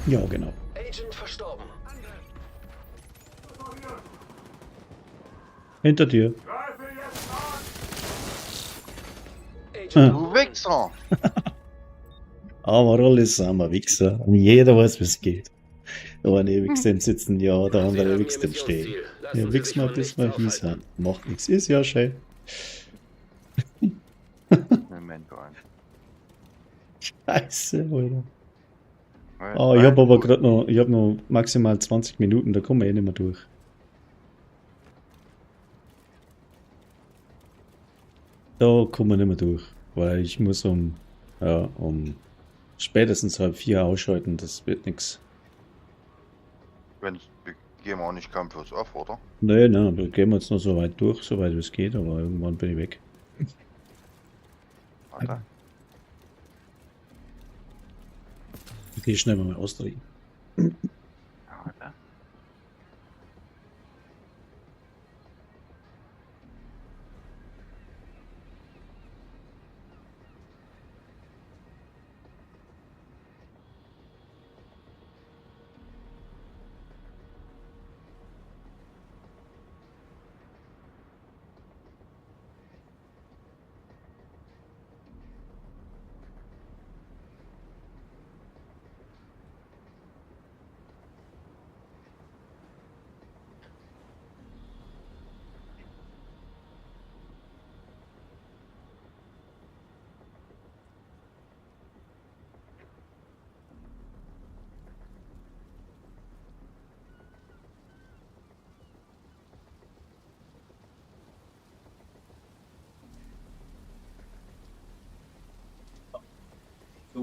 Ja, genau. Agent verstorben. Hinter dir. Agent Du Wichser! Aber alle sind wir Wichser. Und jeder weiß, wie es geht. Der eine wächst im Sitzen, ja, der Sie andere haben wächst Ihr im Stehen. Missionsziel. Lassen Ja, Sie wichs sich mal von bis nichts mal aufhalten. fies an. Macht nichts, ist ja schön. Moment ein. Scheiße, Alter. Ah, ich habe aber gerade noch, ich habe noch maximal 20 Minuten, da kommen wir eh nicht mehr durch. Da kommen wir nicht mehr durch, weil ich muss um spätestens 3:30 ausschalten, das wird nix. Wir gehen wir auch nicht kampflos auf, oder? Nee, nein, da gehen wir jetzt noch so weit durch, so weit wie es geht, aber irgendwann bin ich weg. Warte. Ich gehe schnell mal ausdrehen. Warte.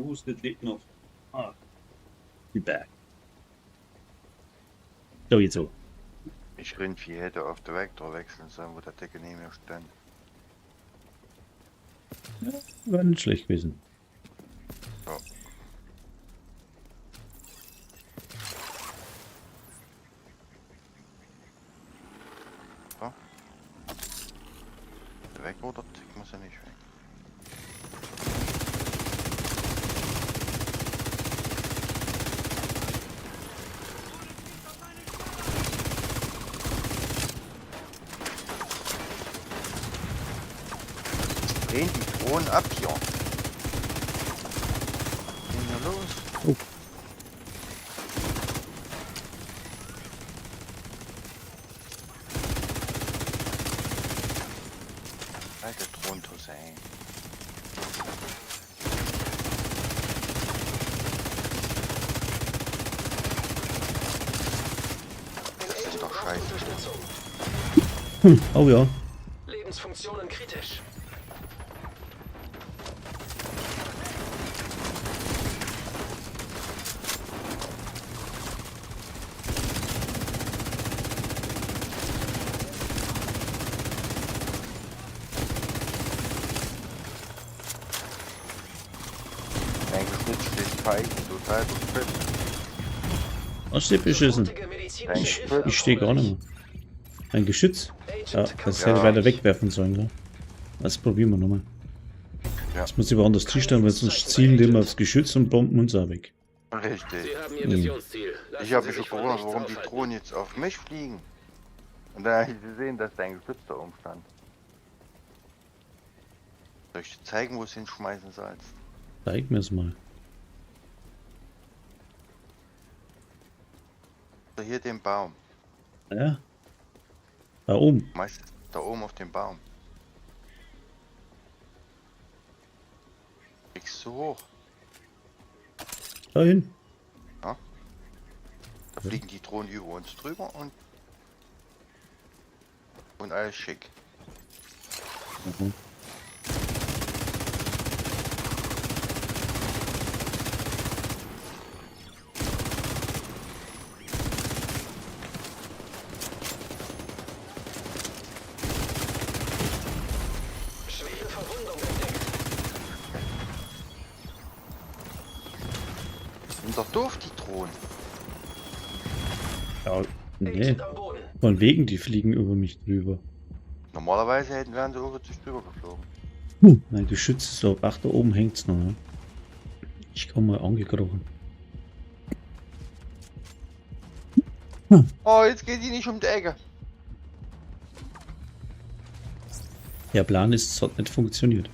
verhustet lebt noch. Ah. Die Berg. So, jetzt so. Ich irgendwie hätte auf der Vektor wechseln sollen, wo der Decke neben mir stand. War nicht schlecht gewesen. Ja. So. Der Vektor, der Tick muss ja nicht weg. Drehen die Drohnen ab hier. Was ist denn hier los? Oh. Alter Drohnentusse, ey. Das ist doch scheiße. Oh ja. Lebensfunktionen kritisch. Mein Geschütz steht feig, total bestimmt. Hast du beschissen? Sofortige medizinische Ich- Hilfe Ich stehe gar nicht mehr. Ein Geschütz? Ja, das hätte ich weiter wegwerfen sollen, ja. Das probieren wir nochmal. Ja. Das muss ich woanders hinstellen, weil sonst zielen die immer aufs Geschütz und bomben uns auch weg. Richtig. Sie haben Ihr Missionsziel. Lassen Ich habe Sie mich sich von gewundert, nichts warum die aufhalten. Drohnen jetzt auf mich fliegen. Und da habe ich gesehen, dass dein Geschütz da oben stand. Soll ich dir zeigen, wo es hinschmeißen sollst? Zeig mir's mal. Da hier den Baum. Ja. Da oben. Meist da oben auf dem Baum. Kriegst du hoch. Dahin. Da fliegen die Drohnen über uns drüber und alles schick. Mhm. Schwere Verwundung entdeckt. Sind doch doof, die Drohnen. Ja, nee. Agent am Boden. Von wegen, die fliegen über mich drüber. Normalerweise wären sie über sich drüber geflogen. Mein Geschütz ist so. Ach, da oben hängt's noch. Ne? Ich komme mal angekrochen. Oh, jetzt geht die nicht um die Ecke. Der Plan ist, es hat nicht funktioniert.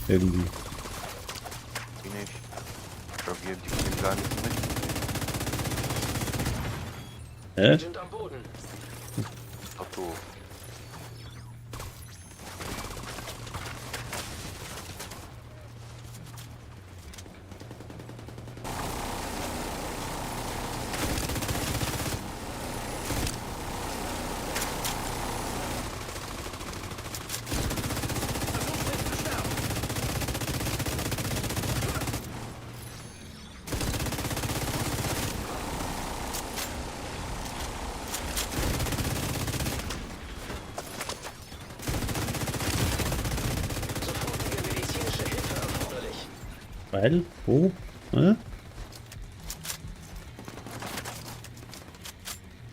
Irgendwie. Die nicht. Ich glaube, die kriegen gar nicht mit. Hä? Agent am Boden. Doch doof. Sofortige medizinische Hilfe erforderlich. Weil? Wo? Hä?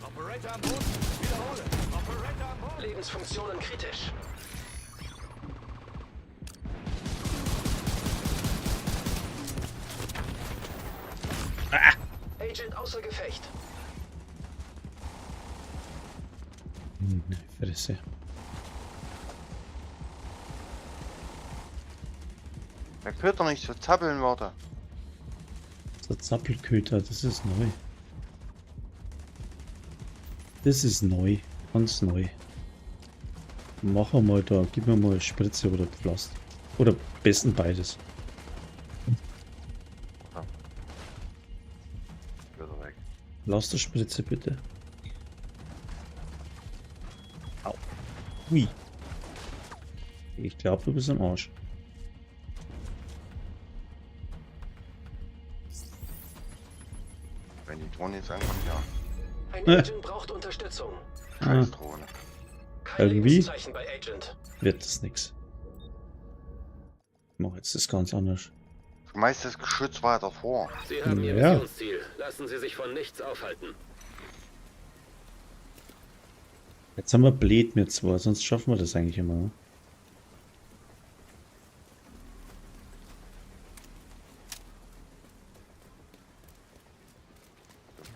Operator am Boden. Wiederhole. Operator am Boden. Lebensfunktionen kritisch. Agent außer Gefecht. Fresse. Da könnt doch nicht so zappeln, warte. So Zappelköter, das ist neu. Das ist neu. Ganz neu. Mach mal da, gib mir mal eine Spritze oder Pflaster. Oder besten beides. Wieder weg. Pflasterspritze bitte. Au. Hui. Ich glaube, du bist am Arsch. Drohne ist einfach ja. Ein Agent braucht Unterstützung. Scheiß Drohne. Kein Irgendwie? Lebenszeichen bei Agent. Wird das nix. Ich mach jetzt das ganz anders. Schmeiß das Geschütz weiter vor. Sie haben Ihr Ja. Missionsziel. Lassen Sie sich von nichts aufhalten. Jetzt haben wir Blät mit zwei, sonst schaffen wir das eigentlich immer. Ne?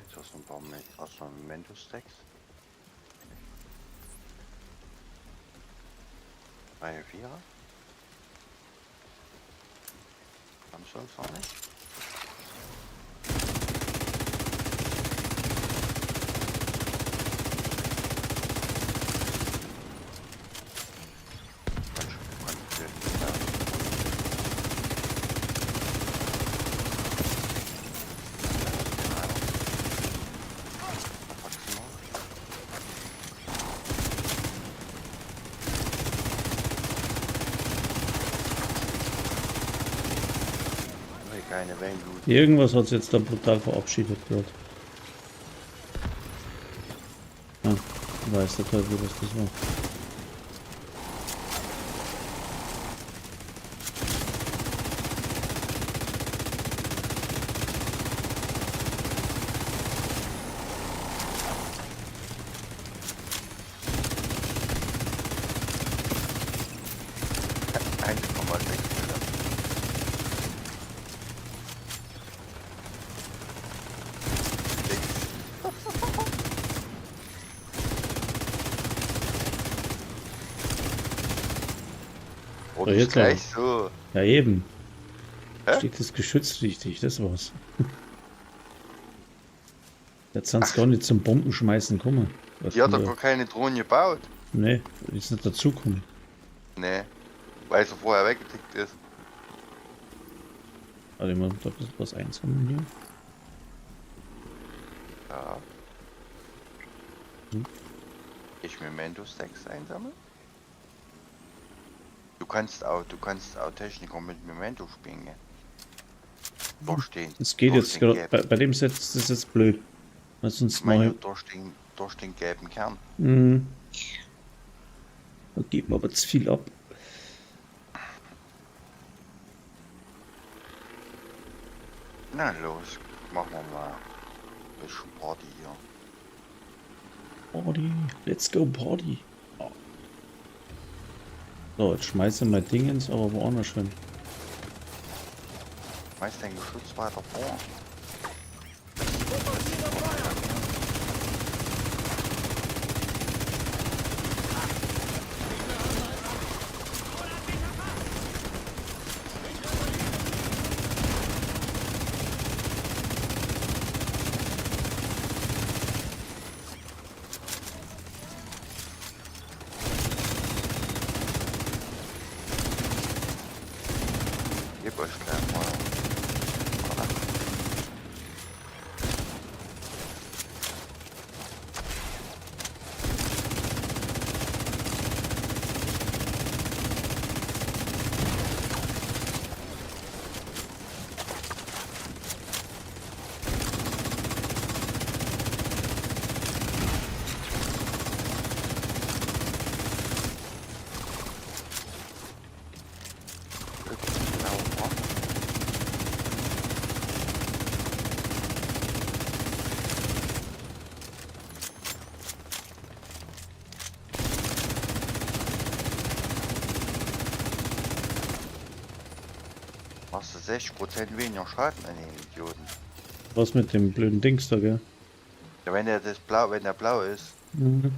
Jetzt hast du ein paar Memento-Stacks. 3, 4. Dann soll es auch nicht. Keine Wellenblut. Irgendwas hat es jetzt da brutal verabschiedet gerade. Ah, weiß der Teufel, was das war. Oder So, ist jetzt gleich so. Ja eben. Hä? Steht das Geschütz richtig, das war's. Jetzt sind sie gar nicht zum Bombenschmeißen gekommen. Was Die hat denn doch da? gar keine Drohne gebaut. Nee, ist nicht dazukommen. Nee, weil sie vorher weggetickt ist. Warte mal, da ist was einsammeln hier. Ja. Hm. Ich Memento-Stacks einsammeln? Du kannst auch Techniker mit Memento spielen. Gell? Durchstehen. Das geht durch jetzt den gerade. Bei dem Set ist das jetzt blöd. Weil sonst Meine mache durch den gelben Kern. ich. Da geben wir aber zu viel ab. Na los, machen wir mal ein bisschen Party hier. Party, let's go Party. Oh. So, jetzt schmeiße mal Dingens, aber woanders hin. Schmeiß dein Geschütz weiter vor. Gebt euch gleich mal. Machst du 60% weniger Schaden an den Idioten. Was mit dem blöden Dings da, gell? Ja, wenn der blau ist. Mhm.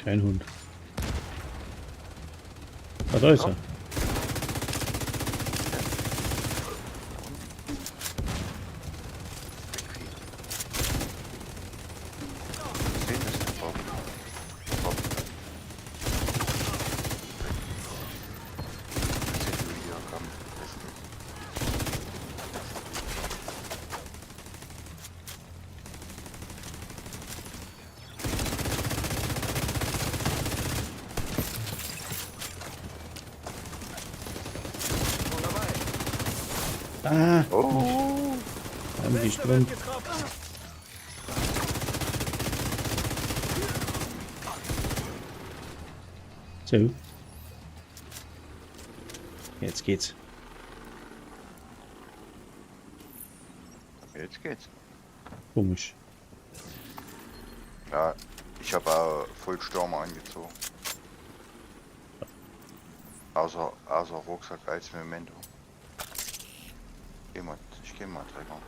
Kein Hund. Ah, da ist er. Ah, Oh, haben die Sprung. So. Jetzt geht's. jetzt geht's. Komisch. Ja, ich habe auch Vollstürmer angezogen. Außer Rucksack als Memento. Ich geh mal Träger.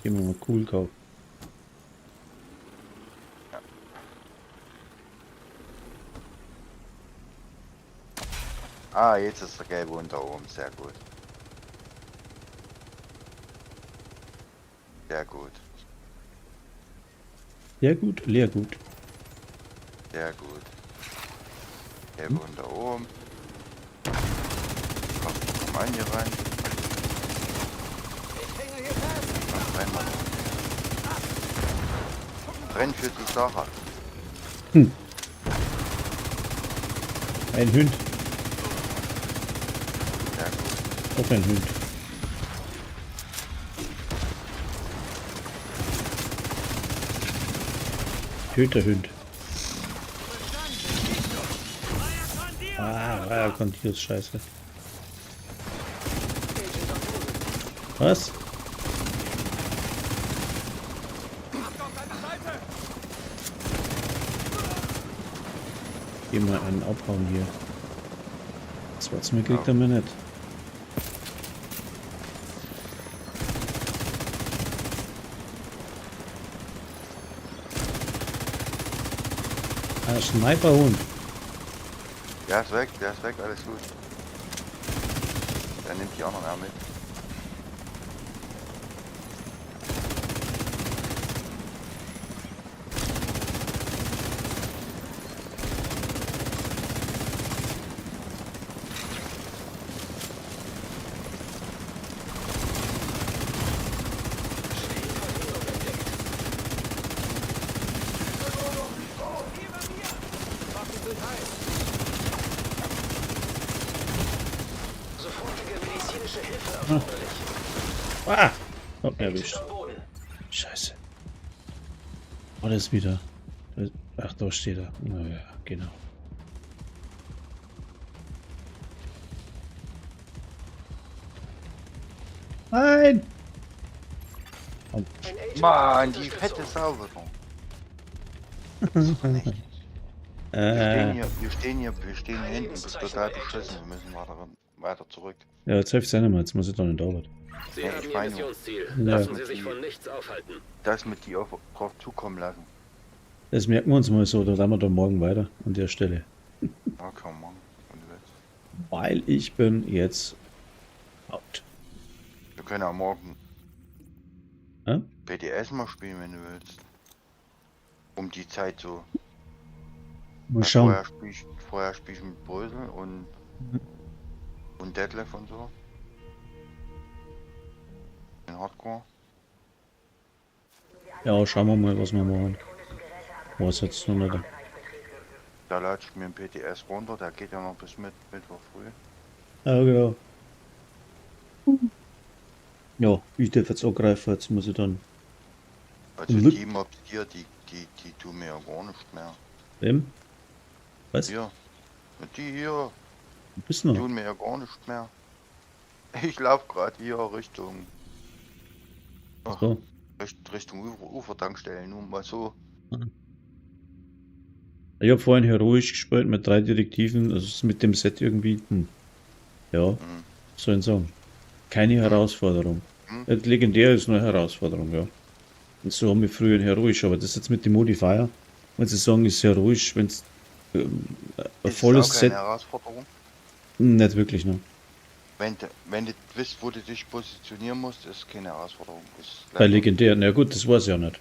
Gehen wir mal cool kaufen. Ah, jetzt ist der gelbe unter oben. Sehr gut. Sehr gut. Ja gut, leer gut. Sehr gut. Gelbe unter oben. Komm an hier rein. Dann rennen wir noch. Renn für die Sache. Ein Hund. Sehr gut. Auch ein Hund. Töterhund. Ah, Kontiers, scheiße. Was? Geh mal einen abhauen hier. Das war's mir kriegt er mir nicht. Ah, Sniperhund. Der ist weg, alles gut. Der nimmt die anderen auch mit. Sofortige medizinische Hilfe erforderlich. Ah! Hab mich erwischt. Am Boden. Scheiße. Oh, das ist wieder. Ach, da steht er. Naja, genau. Nein! Ein Agent Mann, braucht die Unterstützung. fette Sau wird noch. Wir stehen hier hinten, das ist total beschissen. Wir müssen weiter zurück. Ja, jetzt hilft es nicht mehr. Jetzt muss ich doch nicht dauern. Sie Ja, haben ich Ihr meine- Missionsziel. Ja. Lassen Sie sich von nichts aufhalten. Das mit die drauf zukommen lassen. Das merken wir uns mal so. Da sind wir dann morgen weiter an der Stelle. Ja, komm, Mann. Wenn du willst. Weil ich bin jetzt out. Wir können auch morgen Ja? PDS mal spielen, wenn du willst. Um die Zeit so. Mal schauen. Vorher spiel ich mit Brösel und Detlef und so. In Hardcore. Ja, schauen wir mal, was wir machen. Was jetzt noch nicht. Da lade ich mir ein PTS runter, der geht ja noch bis Mittwoch früh. Ja, genau. Ja, ich darf jetzt angreifen. Jetzt muss ich dann. Also Glück. die Mobs hier, die tun mir ja gar nicht mehr. Wem? Was? Hier. Die hier Wo bist du noch? tun mir ja gar nicht mehr. Ich laufe gerade hier Richtung So. Richtung Ufertankstellen, nur mal so. Ich habe vorhin heroisch gespielt mit 3 Direktiven. Also es ist mit dem Set irgendwie. Ja, soll ich sagen. Keine Herausforderung. Legendär ist eine Herausforderung, ja. Und so haben wir früher in heroisch, aber das jetzt mit dem Modifier. Weil sie sagen, ist sehr ruhig, wenn es ein Ist volles auch keine Set. Herausforderung. Nicht wirklich, ne? Wenn du wisst, wo du dich positionieren musst, ist keine Herausforderung. Ist Bei leider- legendär, na gut, das weiß ich ja nicht.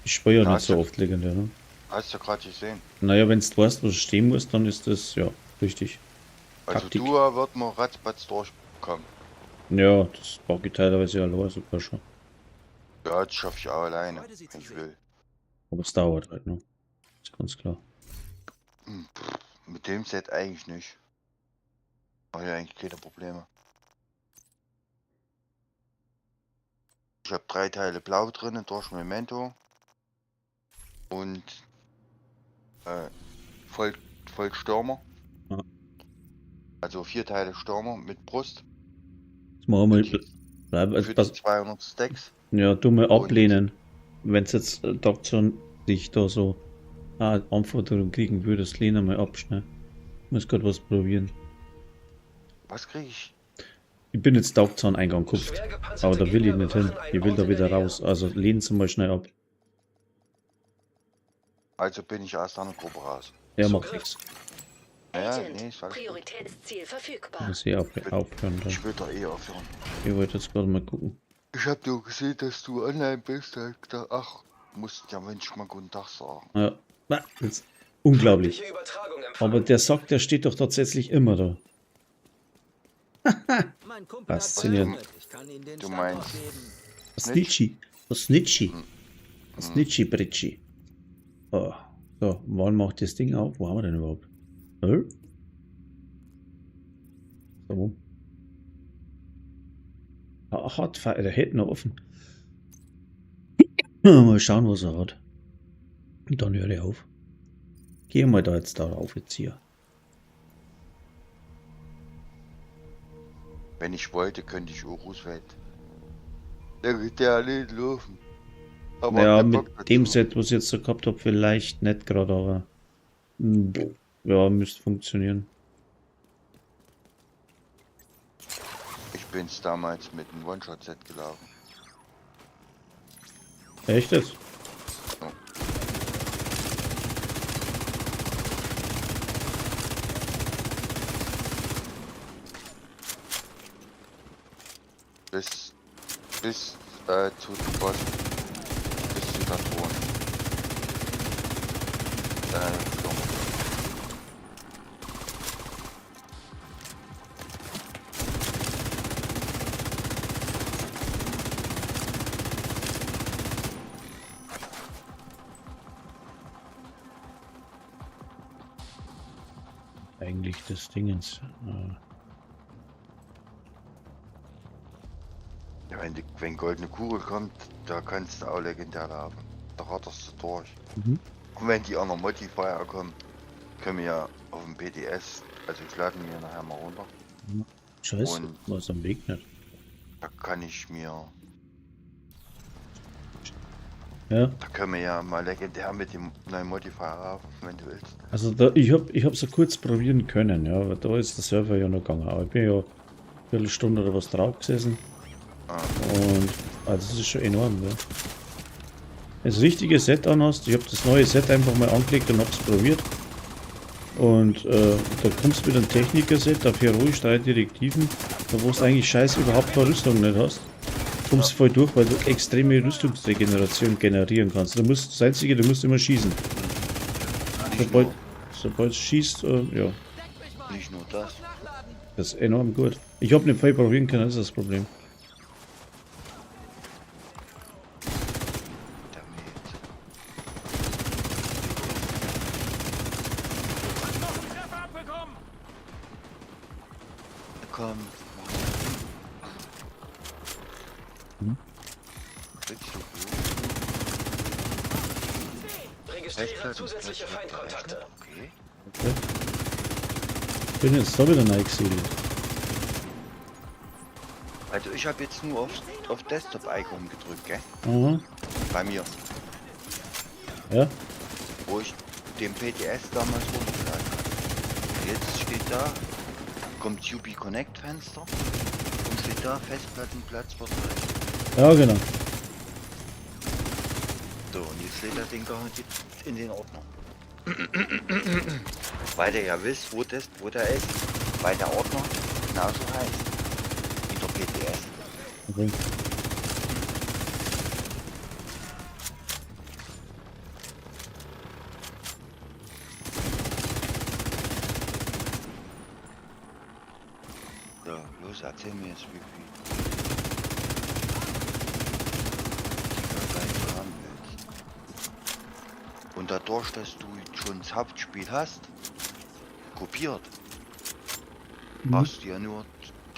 Ich spiele ja Na, nicht so also- oft legendär, ne? Hast du gerade gesehen. Naja, wenn du weißt, wo du stehen musst, dann ist das, ja, richtig. Also Taktik. Duo wird man ratzfatz durchkommen. Ja, das brauche ich teilweise allein sogar schon. Ja, das schaffe ich auch alleine, Heute sieht's wenn ich aus. will. Aber es dauert halt, ne? Ist ganz klar. Mit dem Set eigentlich nicht. Habe ich eigentlich keine Probleme. Ich habe 3 Teile Blau drin durch Memento. Und voll Stürmer. Ja. Also 4 Teile Stürmer mit Brust. Jetzt machen wir Für mal. die- Also, Für die 200 Stacks. ja, du mal Und- ablehnen. Wenn es jetzt Doktion dich da so Anforderungen kriegen würdest, lehne mal ab, schnell. Ich muss gerade was probieren. Was kriege ich? Ich bin jetzt Daugzaun-Eingang geguckt, Schwer gepanzerte aber da will ich Gegner nicht hin. bewachen einen Ich will Ort da in wieder der Nähe. raus. Also lehnen Sie mal schnell ab. Also bin ich aus einer Gruppe raus. Ja, macht nichts. Ja, Agent, nee, ist alles gut. Prioritätsziel verfügbar. Muss ich aufhören. Da. Ich will da eh aufhören. Ich wollte jetzt gerade mal gucken. Ich hab nur gesehen, dass du online bist. Da hab ich gedacht, ach, musst ja Mensch mal guten Tag sagen. Ja, jetzt, unglaublich. Feindliche Übertragung empfangen. Aber der sagt, der steht doch tatsächlich immer da. Mein Kumpel hat Faszinierend. geöffnet. Ich kann Ihnen den Du Standort meinst- geben. Snitchy. Snitchy. Hm. Snitchy Britchy. Oh. So, wann macht das Ding auf? Wo haben wir denn überhaupt? So. Hat der hält noch offen. Mal schauen, was er hat. Und dann höre ich auf. Geh mal da jetzt darauf jetzt hier. Wenn ich wollte, könnte ich auch Roosevelt. Der geht ja nicht laufen. Aber Ja, der mit Bock dazu. dem Set, was ich jetzt so gehabt habe, vielleicht nicht gerade, aber ja, müsste funktionieren. Ich bin's damals mit einem One-Shot-Set gelaufen. Echt jetzt? Bis zu dem Boss. Bis zu der Thron. Stürmer. Eigentlich des Dingens. Ja, wenn goldene Kugel kommt, da kannst du auch legendär laufen. Da ratterst du durch. Mhm. Und wenn die anderen Modifier kommen, können wir ja auf dem PDS, also ich lade mir nachher mal runter. Scheiße, Und- was am Weg nicht. Da kann ich mir, Ja, da können wir ja mal legendär mit dem neuen Modifier laufen, wenn du willst. also da, ich hab so kurz probieren können, ja, aber da ist der Server ja noch gegangen. Aber ich bin ja eine Viertelstunde oder was drauf gesessen. Ah. Und also das ist schon enorm, ja. Das richtige Set an hast, ich habe das neue Set einfach mal angelegt und hab's probiert. Und da kommst du mit einem Techniker-Set auf heroisch 3 Direktiven, da wo du eigentlich scheiße überhaupt keine Rüstung nicht hast. Kommst voll durch, weil du extreme Rüstungsregeneration generieren kannst. Du musst, das Einzige, du musst immer schießen. Sobald du schießt, ja, Nicht nur das. das ist enorm gut. Ich habe nicht viel probieren können, das ist das Problem. Damit. Treffer abbekommen! Komm. Willst du Registriere zusätzliche Feindkontakte. Okay. Okay. Ich bin jetzt da wieder reingesiedelt. Also ich habe jetzt nur auf Desktop-Icon gedrückt, gell? Aha. Bei mir. Ja. Wo ich den PTS damals runtergeladen habe. Jetzt steht da, kommt UB Connect Fenster und steht da Festplattenplatz wird frei. Ja, genau. So, und jetzt lädt das Ding gar nicht in den Ordner. Weil der ja wisst, wo der ist. Weil der Ordner genauso heißt. Wie der PTS. Okay. So, los, erzähl mir jetzt, wie viel du haben willst. Und dadurch, dass du schon das Hauptspiel hast, kopiert, brauchst du ja nur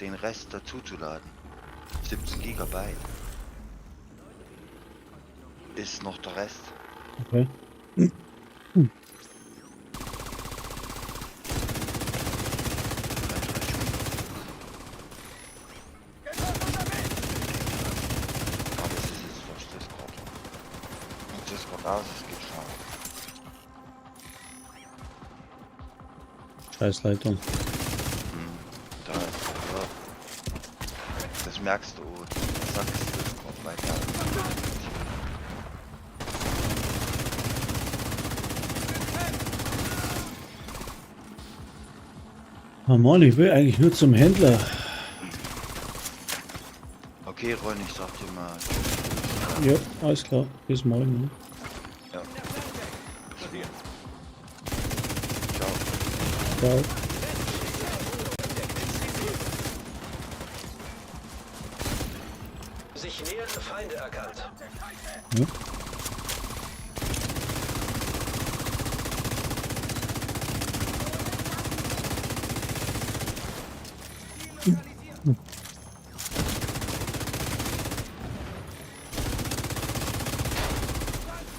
den Rest dazu zu laden. 17 GB ist noch der Rest. Okay. Aber es ist jetzt durch Discord. Und Discord aus, es geht schnell. Scheißleitung. Da ist ja. Das merkst du, das sagst du Discord weiter. Oh Mann, ich will eigentlich nur zum Händler. Okay, Ron, ich sag dir mal. Ja, alles klar. Bis morgen. Ne? Ja. Ciao. Ciao. Sich nähernde Feinde erkannt. Ja.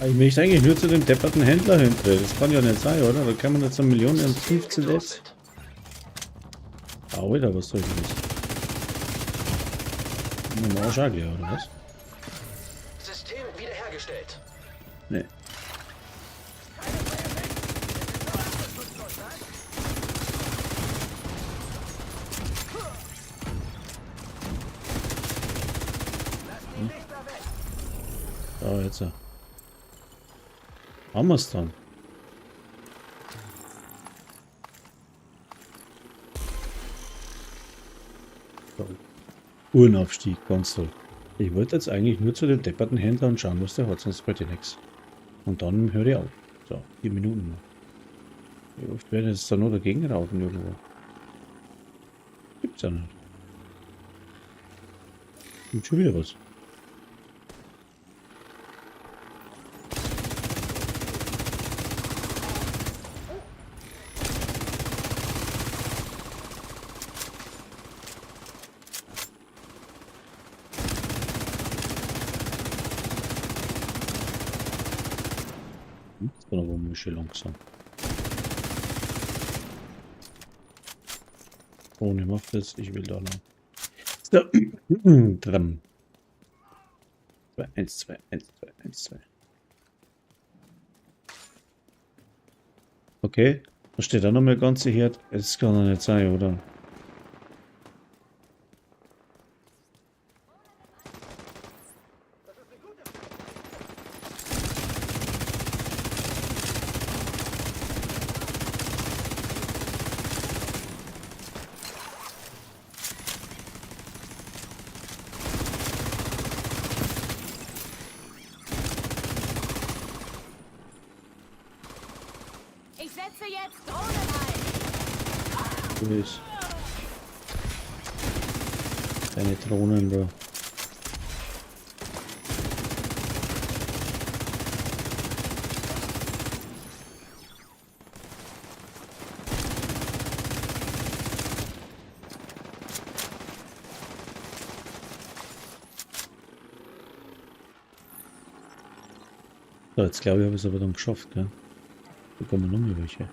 Ich möchte eigentlich nur zu dem depperten Händler hin. Das kann ja nicht sein, oder? Da kann man jetzt 1 Million und 15 S. Alter, was soll ich das? Eine Marsch auch gleich, oder was? System wiederhergestellt. Nee. So, jetzt. Haben wir es dann. So. Uhrenabstieg, ganz toll. Ich wollte jetzt eigentlich nur zu dem depperten Händler und schauen, was der hat, sonst bald nichts. Und dann höre ich auf. So, 4 Minuten noch. Wie oft werden jetzt da nur dagegen raufen irgendwo? Gibt's ja nicht. Gibt schon wieder was. Das war aber ein bisschen langsam. Ohne macht das, ich will da lang. So. 3. 1, 2, 1, 2, 1, 2. Okay, da steht auch noch mal ganze Herd. Es kann doch nicht sein, oder? Ich setze jetzt Drohnen ein. Tschüss. Deine Drohnen da. So, jetzt glaube ich, habe ich es aber dann geschafft, gell? Da kommen noch mehr welche.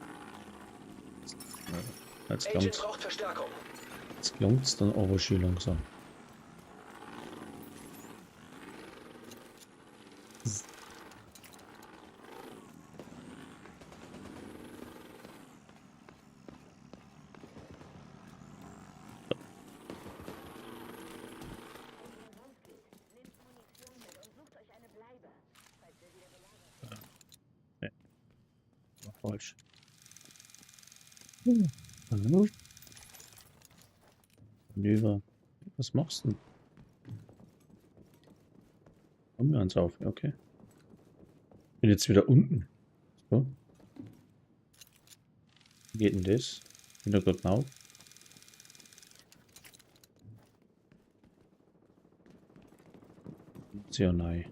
Jetzt Agent klang's. braucht Verstärkung. Jetzt klang's dann aber schön langsam. falsch. Hallo? Manöver. Was machst du denn? Kommen wir ans auf, okay. Bin jetzt wieder unten. So. Wie geht denn das? Hintergrund auf. Sehr nein.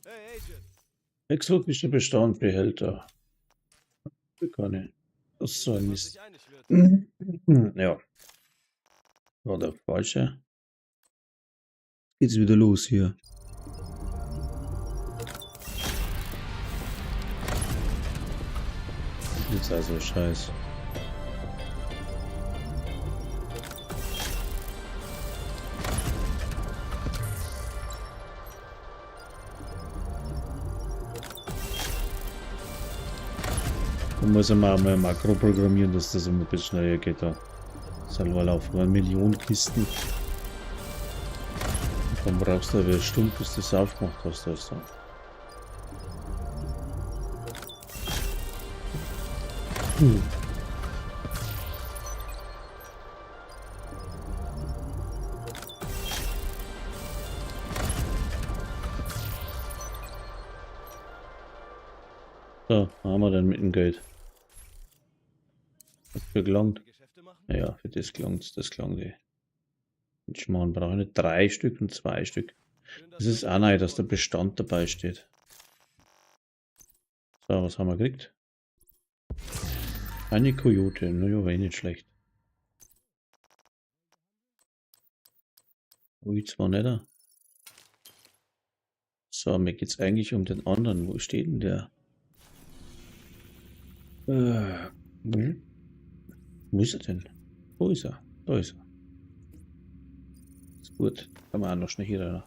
Hey, Agent. Exotische Bestandbehälter. Gar nicht. Das ist so ein Was Mist. sich einig wird. Ja. War der falsche. Geht's wieder los hier. Jetzt also Scheiß. Da muss man mal Makro programmieren, dass das immer ein bisschen schneller geht. Da selber laufen wir Millionen Kisten. Dann brauchst du eine Stunde, bis du das aufgemacht hast. Das dann. So, was haben wir denn mit dem Geld? Was für gelangt? Geschäfte machen? Ja, für das gelangt das klang die. Ich meine, brauche ich nicht 3 Stück und 2 Stück. Schön, Das ist auch neu, dass der Bestand dabei steht. So, was haben wir gekriegt? Eine Kojote, naja, war eh nicht schlecht. Ui, zwar nicht. So, mir geht's eigentlich um den anderen. Wo steht denn der? Wo ist er denn? Wo ist er? Da ist er. Ist gut. Kann man auch noch schnell hier rein.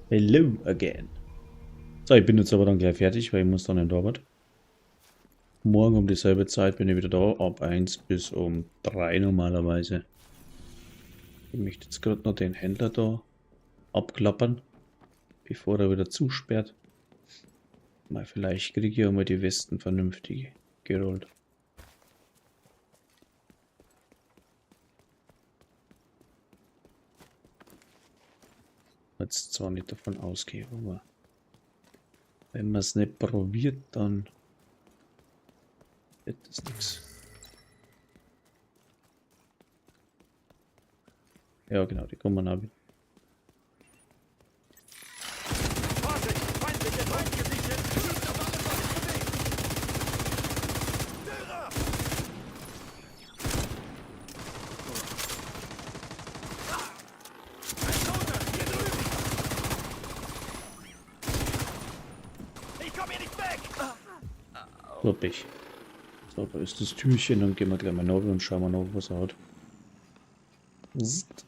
Hello again. So, ich bin jetzt aber dann gleich fertig, weil ich muss dann in Arbeit. Morgen um dieselbe Zeit bin ich wieder da, ab 1 bis um 3 normalerweise. Ich möchte jetzt gerade noch den Händler da abklappern, bevor er wieder zusperrt. Mal vielleicht kriege ich ja mal die Westen vernünftig gerollt. Jetzt zwar nicht davon ausgehen, aber wenn man es nicht probiert, dann wird das nichts. Ja genau, die kommen auch wieder. Vorsicht! Feindliche Feindgesichter! Schießt auf alles, was sich bewegt! Führer! Ein Toter! Hier drüben! Ich komm hier nicht weg! Glaub ich. So, da ist das Türchen, dann gehen wir gleich mal nach und schauen wir noch, was er hat. Zzt.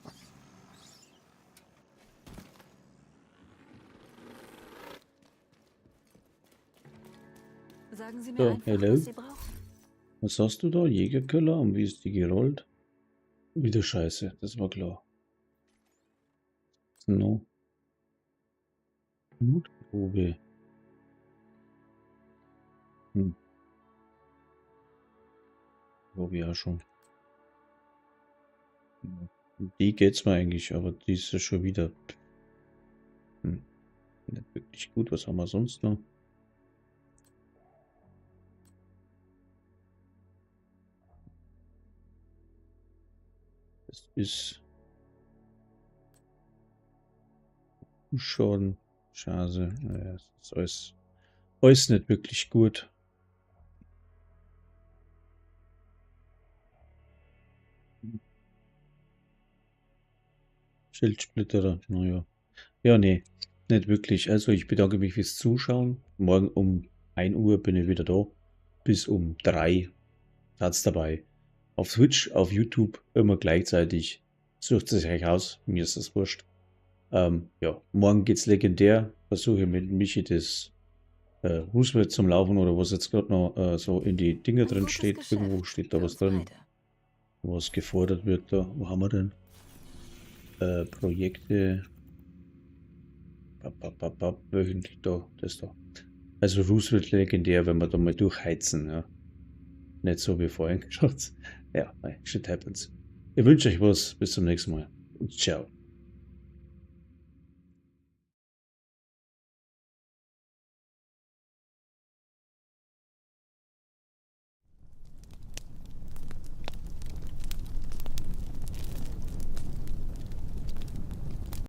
Sagen Sie mir So, einfach, hello. was Sie brauchen. Was hast du da? Jägerkeller? Und wie ist die gerollt? Wieder scheiße, das war klar. No. Mutprobe. Glaube ich auch schon. Die geht's mir eigentlich, aber die ist ja schon wieder. Nicht wirklich gut. Was haben wir sonst noch? Das ist schon schade. Naja, das ist alles nicht wirklich gut. Schildsplitterer, naja. Ja, nee, nicht wirklich. Also ich bedanke mich fürs Zuschauen. Morgen um 1 Uhr bin ich wieder da. Bis um 3 seid's dabei. Auf Twitch, auf YouTube, immer gleichzeitig. Sucht es euch aus, mir ist das wurscht. Ja, morgen geht's legendär. Versuche mit Michi das Roosevelt zum Laufen oder was jetzt gerade noch so in die Dinger drin steht. Irgendwo steht da was drin, was gefordert wird. Da, wo haben wir denn? Projekte. Wöchentlich da, das da. Also Roosevelt legendär, wenn wir da mal durchheizen, ja. Nicht so wie vorhin geschaut. Ja, shit happens. Ich wünsche euch was. Bis zum nächsten Mal. Und ciao.